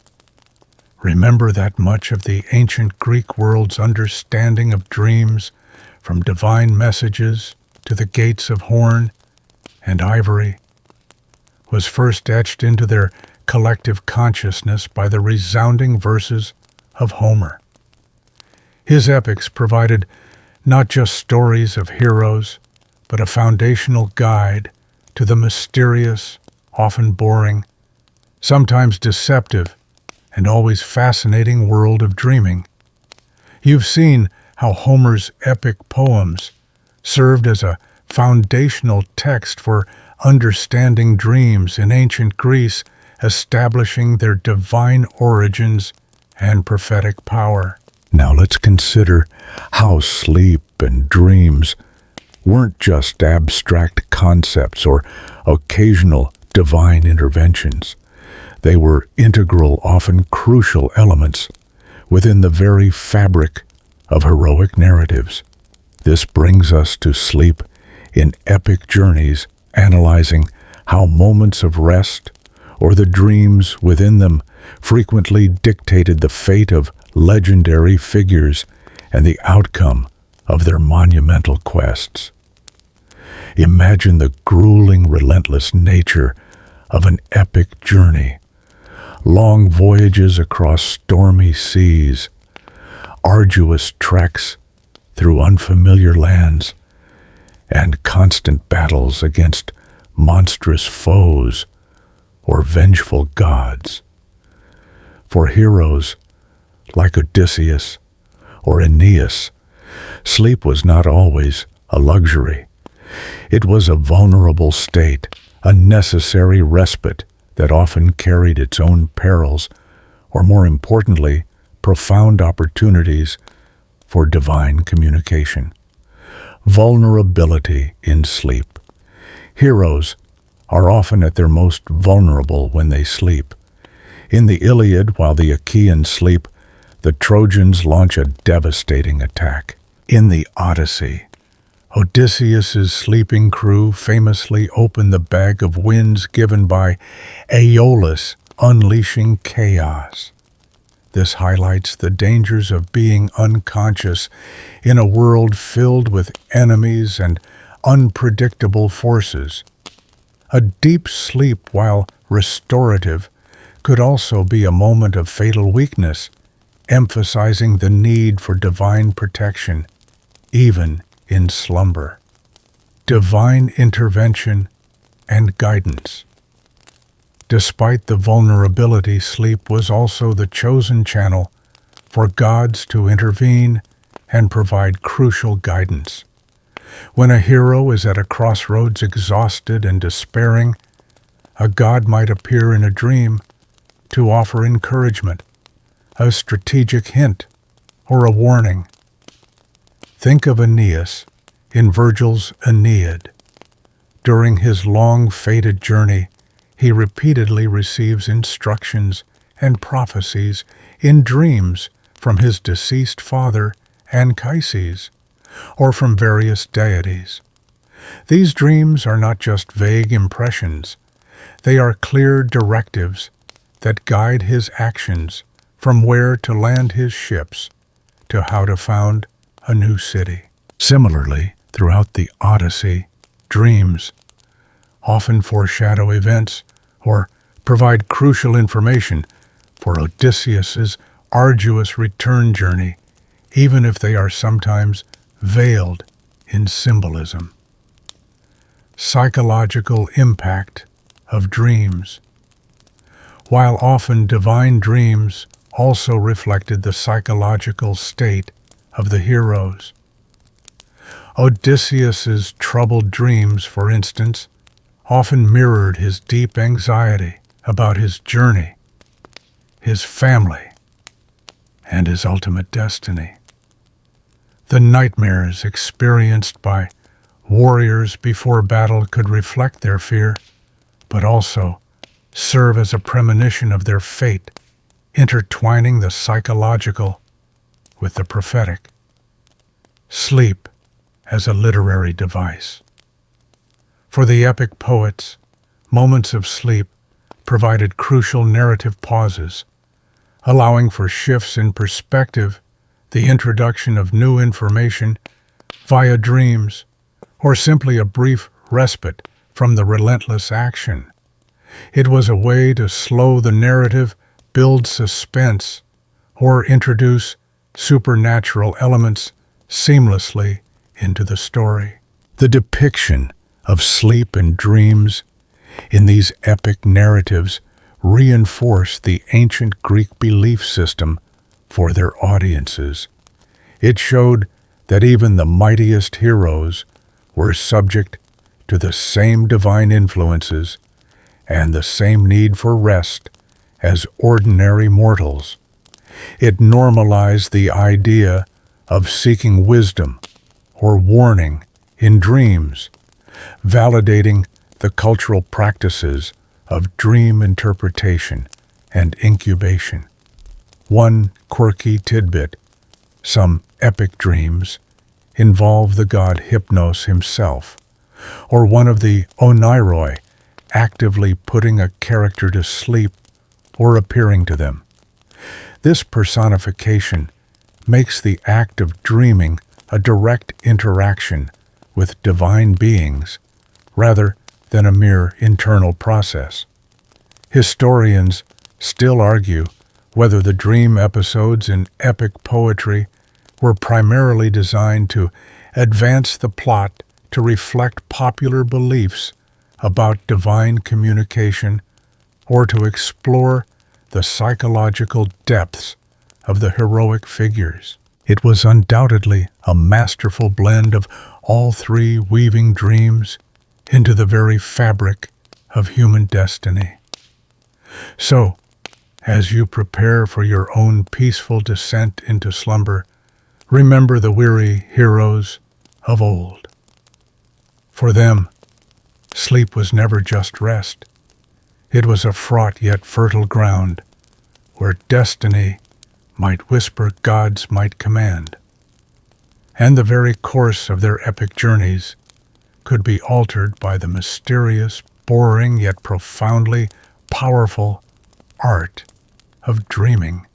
A: remember that much of the ancient Greek world's understanding of dreams, from divine messages to the gates of horn and ivory, was first etched into their collective consciousness by the resounding verses of Homer. His epics provided not just stories of heroes, but a foundational guide to the mysterious, often boring, sometimes deceptive, and always fascinating world of dreaming. You've seen how Homer's epic poems served as a foundational text for understanding dreams in ancient Greece, establishing their divine origins and prophetic power. Now let's consider how sleep and dreams weren't just abstract concepts or occasional divine interventions. They were integral, often crucial elements within the very fabric of heroic narratives. This brings us to sleep in epic journeys, analyzing how moments of rest or the dreams within them frequently dictated the fate of legendary figures and the outcome of their monumental quests. Imagine the grueling, relentless nature of an epic journey. Long voyages across stormy seas, arduous treks through unfamiliar lands, and constant battles against monstrous foes or vengeful gods. For heroes like Odysseus or Aeneas, sleep was not always a luxury. It was a vulnerable state, a necessary respite that often carried its own perils, or more importantly, profound opportunities for divine communication. Vulnerability in sleep. Heroes are often at their most vulnerable when they sleep. In the Iliad, while the Achaeans sleep, the Trojans launch a devastating attack. In the Odyssey, Odysseus's sleeping crew famously open the bag of winds given by Aeolus, unleashing chaos. This highlights the dangers of being unconscious in a world filled with enemies and unpredictable forces. A deep sleep, while restorative, could also be a moment of fatal weakness, emphasizing the need for divine protection, even in slumber. Divine intervention and guidance. Despite the vulnerability, sleep was also the chosen channel for gods to intervene and provide crucial guidance. When a hero is at a crossroads, exhausted and despairing, a god might appear in a dream to offer encouragement, a strategic hint, or a warning. Think of Aeneas in Virgil's Aeneid. During his long, fated journey, he repeatedly receives instructions and prophecies in dreams from his deceased father, Anchises, or from various deities. These dreams are not just vague impressions, they are clear directives that guide his actions, from where to land his ships to how to found a new city. Similarly, throughout the Odyssey, dreams often foreshadow events or provide crucial information for Odysseus's arduous return journey, even if they are sometimes veiled in symbolism. Psychological impact of dreams. While often divine dreams also reflected the psychological state of the heroes. Odysseus's troubled dreams, for instance, often mirrored his deep anxiety about his journey, his family, and his ultimate destiny. The nightmares experienced by warriors before battle could reflect their fear, but also serve as a premonition of their fate, intertwining the psychological with the prophetic. Sleep as a literary device. For the epic poets, moments of sleep provided crucial narrative pauses, allowing for shifts in perspective, the introduction of new information via dreams, or simply a brief respite from the relentless action. It was a way to slow the narrative, build suspense, or introduce supernatural elements seamlessly into the story. The depiction of sleep and dreams in these epic narratives reinforced the ancient Greek belief system for their audiences. It showed that even the mightiest heroes were subject to the same divine influences and the same need for rest as ordinary mortals. It normalized the idea of seeking wisdom or warning in dreams, validating the cultural practices of dream interpretation and incubation. One quirky tidbit: some epic dreams involve the god Hypnos himself, or one of the Oneiroi actively putting a character to sleep or appearing to them. This personification makes the act of dreaming a direct interaction with divine beings rather than a mere internal process. Historians still argue whether the dream episodes in epic poetry were primarily designed to advance the plot to reflect popular beliefs about divine communication or to explore the psychological depths of the heroic figures. It was undoubtedly a masterful blend of all three, weaving dreams into the very fabric of human destiny. So, as you prepare for your own peaceful descent into slumber, remember the weary heroes of old. For them, sleep was never just rest. It was a fraught yet fertile ground where destiny might whisper, gods might command. And the very course of their epic journeys could be altered by the mysterious, boring, yet profoundly powerful art of dreaming.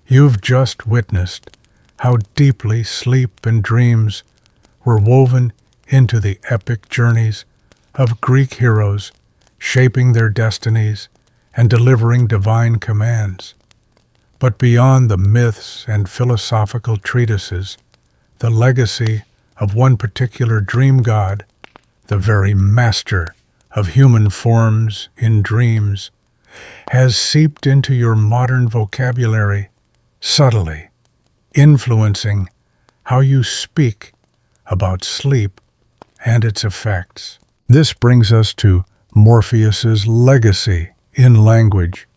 A: You've just witnessed how deeply sleep and dreams were woven into the epic journeys of Greek heroes, shaping their destinies and delivering divine commands. But beyond the myths and philosophical treatises, the legacy of one particular dream god, the very master of human forms in dreams, has seeped into your modern vocabulary subtly, influencing how you speak about sleep and its effects. This brings us to Morpheus's legacy in language,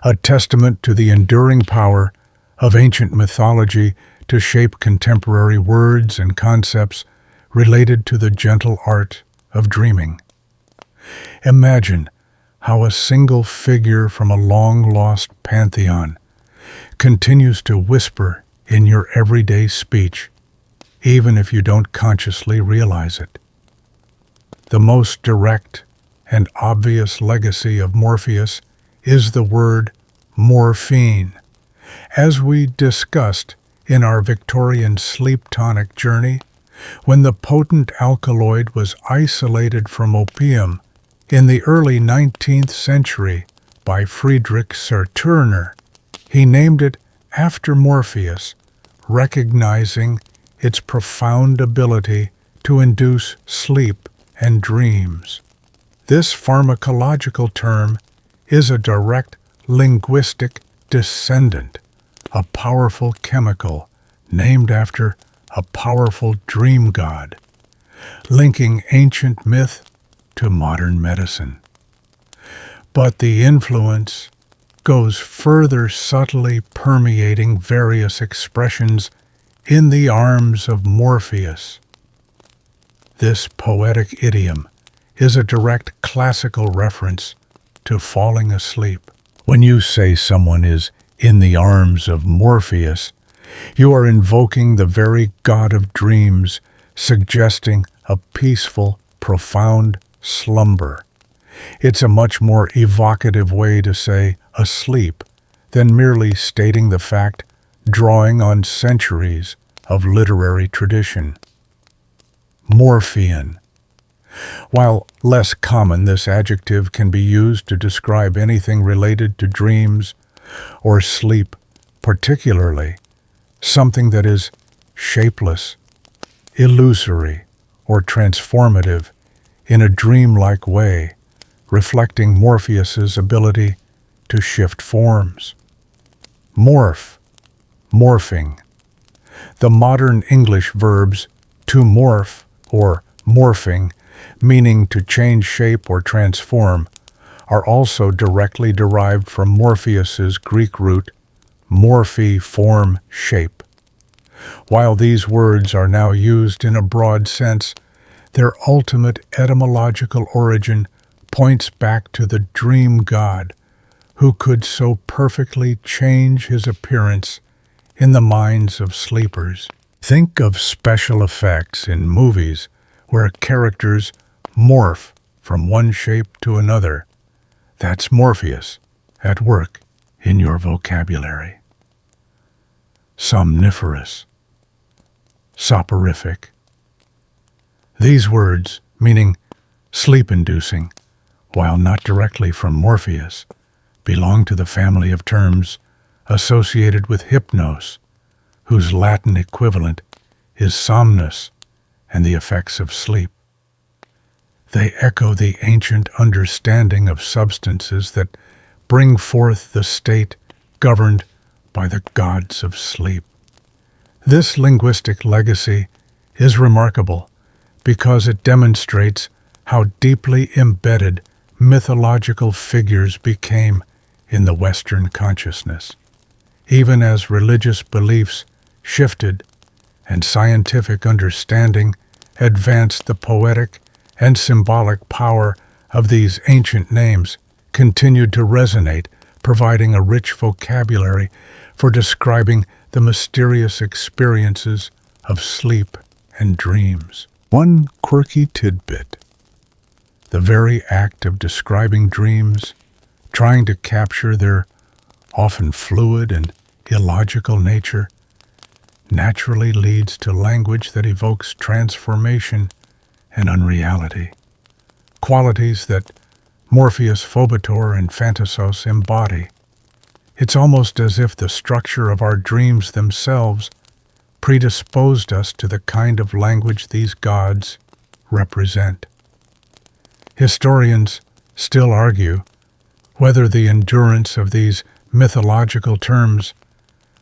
A: a testament to the enduring power of ancient mythology to shape contemporary words and concepts related to the gentle art of dreaming. Imagine how a single figure from a long-lost pantheon continues to whisper in your everyday speech, even if you don't consciously realize it. The most direct and obvious legacy of Morpheus is the word morphine. As we discussed in our Victorian sleep tonic journey, when the potent alkaloid was isolated from opium in the early 19th century by Friedrich Serturner, he named it after Morpheus, recognizing its profound ability to induce sleep and dreams. This pharmacological term is a direct linguistic descendant, a powerful chemical named after a powerful dream god, linking ancient myth to modern medicine. But the influence goes further, subtly permeating various expressions in the arms of Morpheus. This poetic idiom is a direct classical reference to falling asleep. When you say someone is in the arms of Morpheus, you are invoking the very god of dreams, suggesting a peaceful, profound slumber. It's a much more evocative way to say asleep than merely stating the fact, drawing on centuries of literary tradition. Morphean. While less common, this adjective can be used to describe anything related to dreams or sleep, particularly something that is shapeless, illusory, or transformative in a dreamlike way, reflecting Morpheus's ability to shift forms. Morph, morphing. The modern English verbs to morph or morphing, meaning to change shape or transform, are also directly derived from Morpheus's Greek root, morphe, form, shape. While these words are now used in a broad sense, their ultimate etymological origin points back to the dream god, who could so perfectly change his appearance in the minds of sleepers. Think of special effects in movies where characters morph from one shape to another. That's Morpheus at work in your vocabulary. Somniferous, soporific. These words, meaning sleep-inducing, while not directly from Morpheus, belong to the family of terms associated with hypnos, whose Latin equivalent is somnus and the effects of sleep. They echo the ancient understanding of substances that bring forth the state governed by the gods of sleep. This linguistic legacy is remarkable because it demonstrates how deeply embedded mythological figures became in the Western consciousness. Even as religious beliefs shifted and scientific understanding advanced, the poetic and symbolic power of these ancient names continued to resonate, providing a rich vocabulary for describing the mysterious experiences of sleep and dreams. One quirky tidbit: the very act of describing dreams, trying to capture their often fluid and illogical nature, naturally leads to language that evokes transformation and unreality, qualities that Morpheus, Phobetor, and Phantasos embody. It's almost as if the structure of our dreams themselves predisposed us to the kind of language these gods represent. Historians still argue whether the endurance of these mythological terms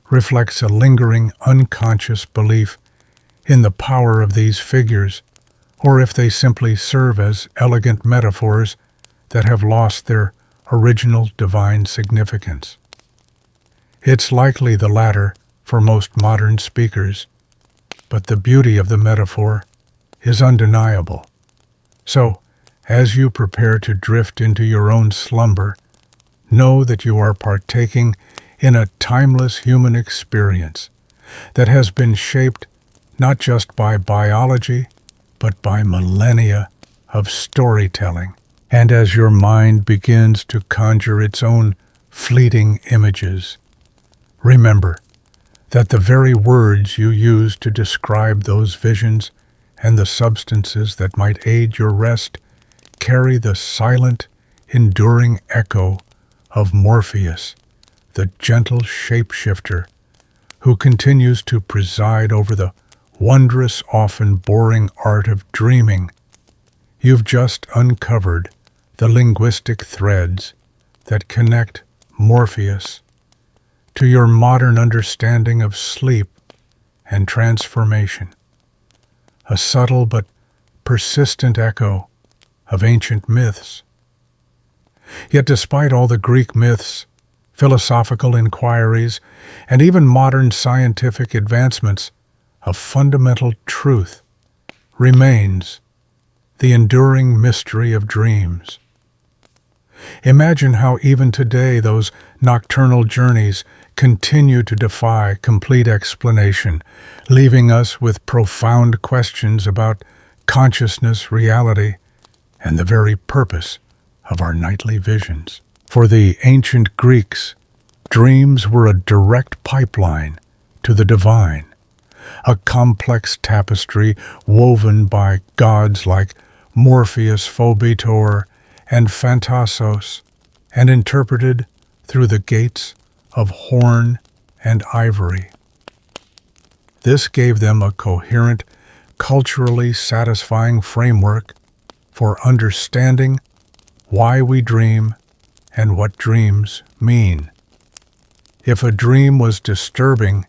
A: reflects a lingering unconscious belief in the power of these figures, or if they simply serve as elegant metaphors that have lost their original divine significance. It's likely the latter for most modern speakers, but the beauty of the metaphor is undeniable. So, as you prepare to drift into your own slumber, know that you are partaking in a timeless human experience that has been shaped not just by biology, but by millennia of storytelling. And as your mind begins to conjure its own fleeting images, remember that the very words you use to describe those visions and the substances that might aid your rest carry the silent, enduring echo of Morpheus, the gentle shapeshifter who continues to preside over the wondrous, often boring art of dreaming. You've just uncovered the linguistic threads that connect Morpheus to your modern understanding of sleep and transformation, a subtle but persistent echo of ancient myths. Yet despite all the Greek myths, philosophical inquiries, and even modern scientific advancements, a fundamental truth remains: the enduring mystery of dreams. Imagine how even today those nocturnal journeys continue to defy complete explanation, leaving us with profound questions about consciousness, reality, and the very purpose of our nightly visions. For the ancient Greeks, dreams were a direct pipeline to the divine, a complex tapestry woven by gods like Morpheus, Phobetor, and Phantasos, and interpreted through the gates of horn and ivory. This gave them a coherent, culturally satisfying framework for understanding why we dream and what dreams mean. If a dream was disturbing,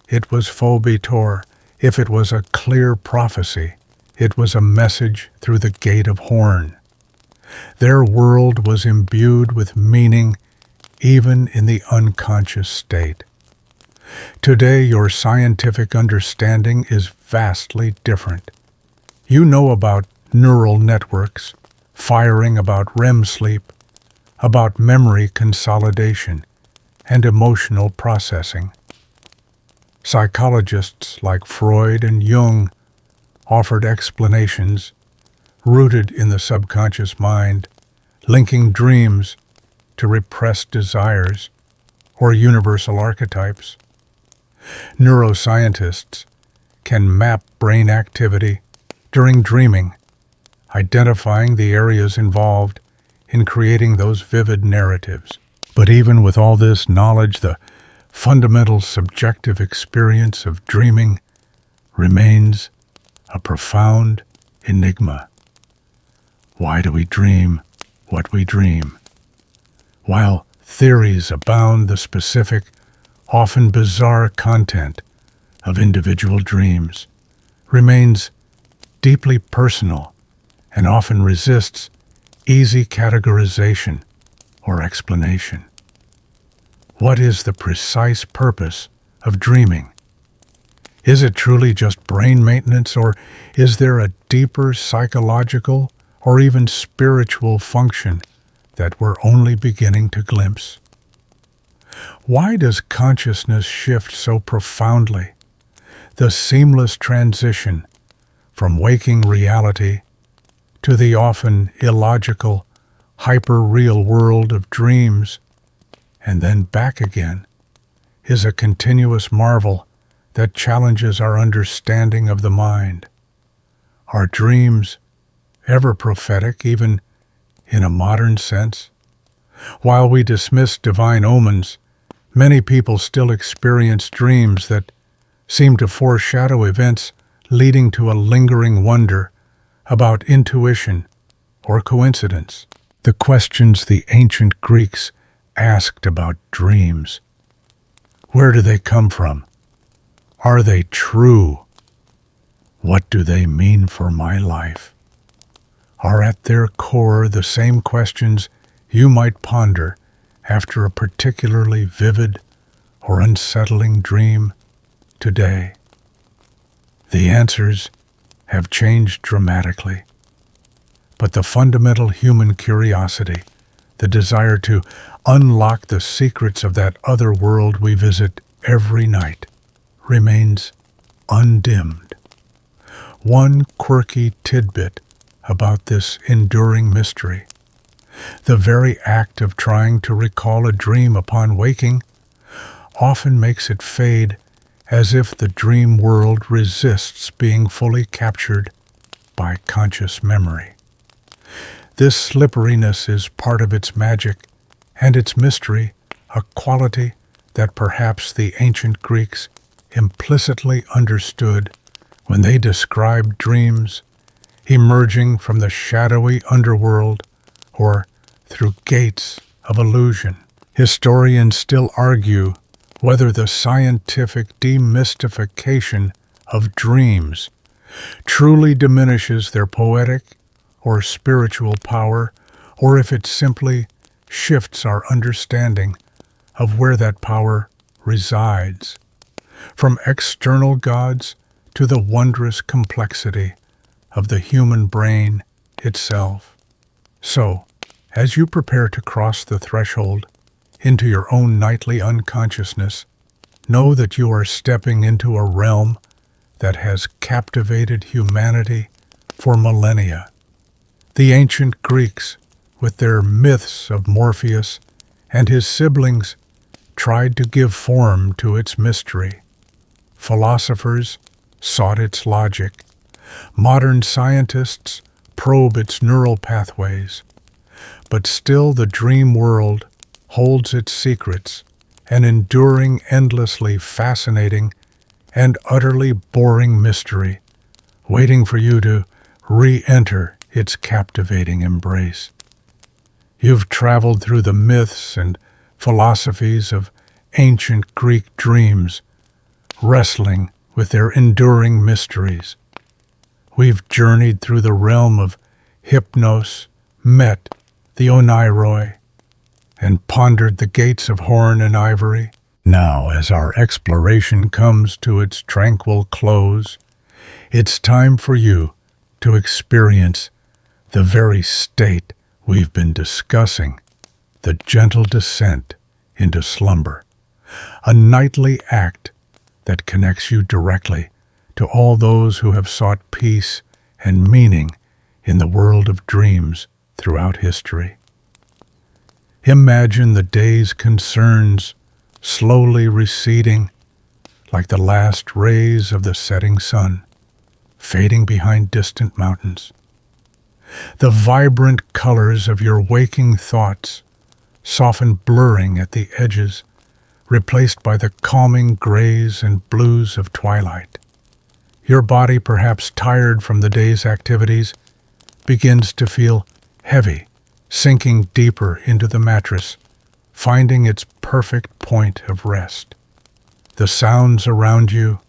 A: it was Phobetor. If it was a clear prophecy, it was a message through the gate of horn. Their world was imbued with meaning even in the unconscious state. Today, your scientific understanding is vastly different. You know about neural networks, firing about REM sleep, about memory consolidation, and emotional processing. Psychologists like Freud and Jung offered explanations rooted in the subconscious mind, linking dreams to repressed desires or universal archetypes. Neuroscientists can map brain activity during dreaming, identifying the areas involved in creating those vivid narratives. But even with all this knowledge, the fundamental subjective experience of dreaming remains a profound enigma. Why do we dream what we dream? While theories abound, the specific, often bizarre content of individual dreams remains deeply personal and often resists easy categorization or explanation. What is the precise purpose of dreaming? Is it truly just brain maintenance, or is there a deeper psychological or even spiritual function that we're only beginning to glimpse? Why does consciousness shift so profoundly? The seamless transition from waking reality to the often illogical, hyper-real world of dreams, and then back again, is a continuous marvel that challenges our understanding of the mind. Are dreams ever prophetic, even in a modern sense? While we dismiss divine omens, many people still experience dreams that seem to foreshadow events, leading to a lingering wonder about intuition or coincidence. The questions the ancient Greeks asked about dreams. Where do they come from? Are they true? What do they mean for my life? Are at their core the same questions you might ponder after a particularly vivid or unsettling dream today. The answers have changed dramatically, but the fundamental human curiosity, the desire to unlock the secrets of that other world we visit every night, remains undimmed. One quirky tidbit about this enduring mystery: the very act of trying to recall a dream upon waking often makes it fade, as if the dream world resists being fully captured by conscious memory. This slipperiness is part of its magic and its mystery, a quality that perhaps the ancient Greeks implicitly understood when they described dreams emerging from the shadowy underworld or through gates of illusion. Historians still argue whether the scientific demystification of dreams truly diminishes their poetic or spiritual power, or if it simply shifts our understanding of where that power resides, from external gods to the wondrous complexity of the human brain itself. So, as you prepare to cross the threshold into your own nightly unconsciousness, know that you are stepping into a realm that has captivated humanity for millennia. The ancient Greeks, with their myths of Morpheus and his siblings, tried to give form to its mystery. Philosophers sought its logic. Modern scientists probe its neural pathways. But still the dream world holds its secrets, an enduring, endlessly fascinating, and utterly boring mystery, waiting for you to re-enter its captivating embrace. You've traveled through the myths and philosophies of ancient Greek dreams, wrestling with their enduring mysteries. We've journeyed through the realm of hypnos, met the oneiroi, and pondered the gates of horn and ivory. Now, as our exploration comes to its tranquil close, it's time for you to experience the very state we've been discussing, the gentle descent into slumber, a nightly act that connects you directly to all those who have sought peace and meaning in the world of dreams throughout history. Imagine the day's concerns slowly receding like the last rays of the setting sun, fading behind distant mountains. The vibrant colors of your waking thoughts soften, blurring at the edges, replaced by the calming grays and blues of twilight. Your body, perhaps tired from the day's activities, begins to feel heavy, sinking deeper into the mattress, finding its perfect point of rest. The sounds around you,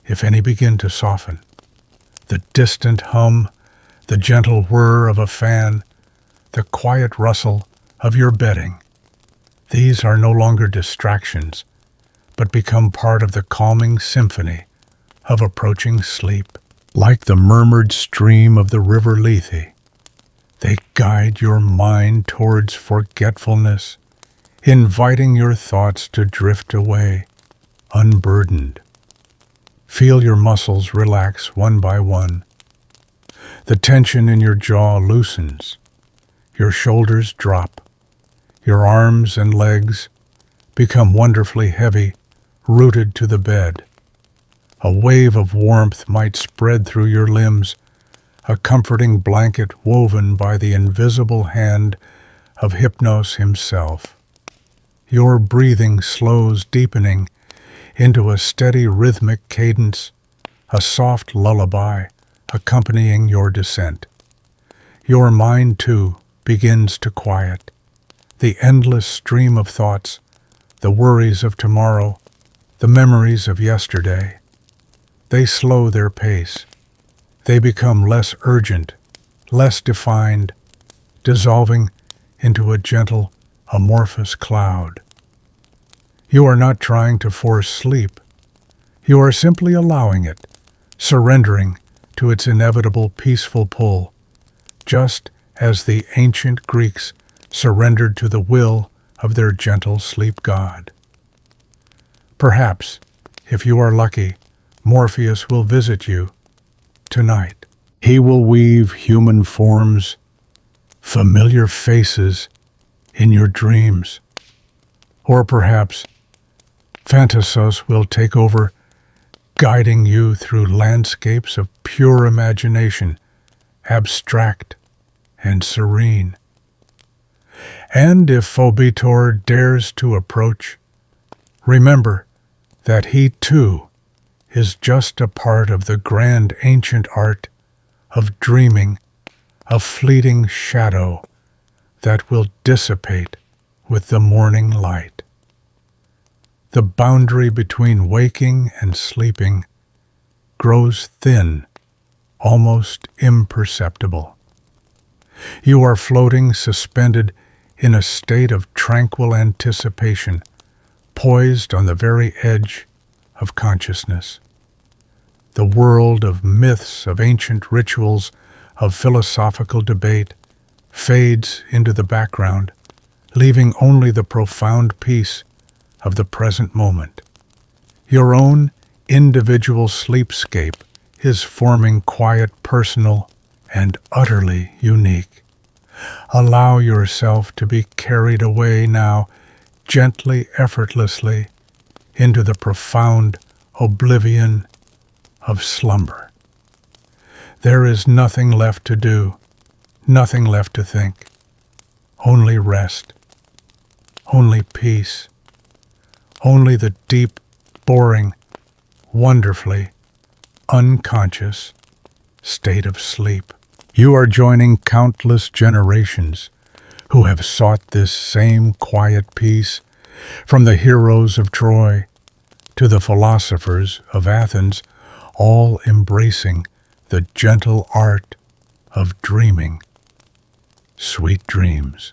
A: if any, begin to soften. The distant hum, the gentle whir of a fan, the quiet rustle of your bedding. These are no longer distractions, but become part of the calming symphony of approaching sleep. Like the murmured stream of the river Lethe, they guide your mind towards forgetfulness, inviting your thoughts to drift away, unburdened. Feel your muscles relax one by one. The tension in your jaw loosens. Your shoulders drop. Your arms and legs become wonderfully heavy, rooted to the bed. A wave of warmth might spread through your limbs, a comforting blanket woven by the invisible hand of Hypnos himself. Your breathing slows, deepening into a steady rhythmic cadence, a soft lullaby accompanying your descent. Your mind, too, begins to quiet. The endless stream of thoughts, the worries of tomorrow, the memories of yesterday, they slow their pace. They become less urgent, less defined, dissolving into a gentle, amorphous cloud. You are not trying to force sleep. You are simply allowing it, surrendering to its inevitable peaceful pull, just as the ancient Greeks surrendered to the will of their gentle sleep god. Perhaps, if you are lucky, Morpheus will visit you tonight. He will weave human forms, familiar faces in your dreams. Or perhaps Phantasos will take over, guiding you through landscapes of pure imagination, abstract and serene. And if Phobetor dares to approach, remember that he too is just a part of the grand ancient art of dreaming, a fleeting shadow that will dissipate with the morning light. The boundary between waking and sleeping grows thin, almost imperceptible. You are floating suspended in a state of tranquil anticipation, poised on the very edge of consciousness. The world of myths, of ancient rituals, of philosophical debate fades into the background, leaving only the profound peace of the present moment. Your own individual sleepscape is forming quiet, personal, and utterly unique. Allow yourself to be carried away now, gently, effortlessly, into the profound oblivion of slumber. There is nothing left to do, nothing left to think, only rest, only peace, only the deep, boring, wonderfully unconscious state of sleep. You are joining countless generations who have sought this same quiet peace, from the heroes of Troy to the philosophers of Athens, all embracing the gentle art of dreaming. Sweet dreams.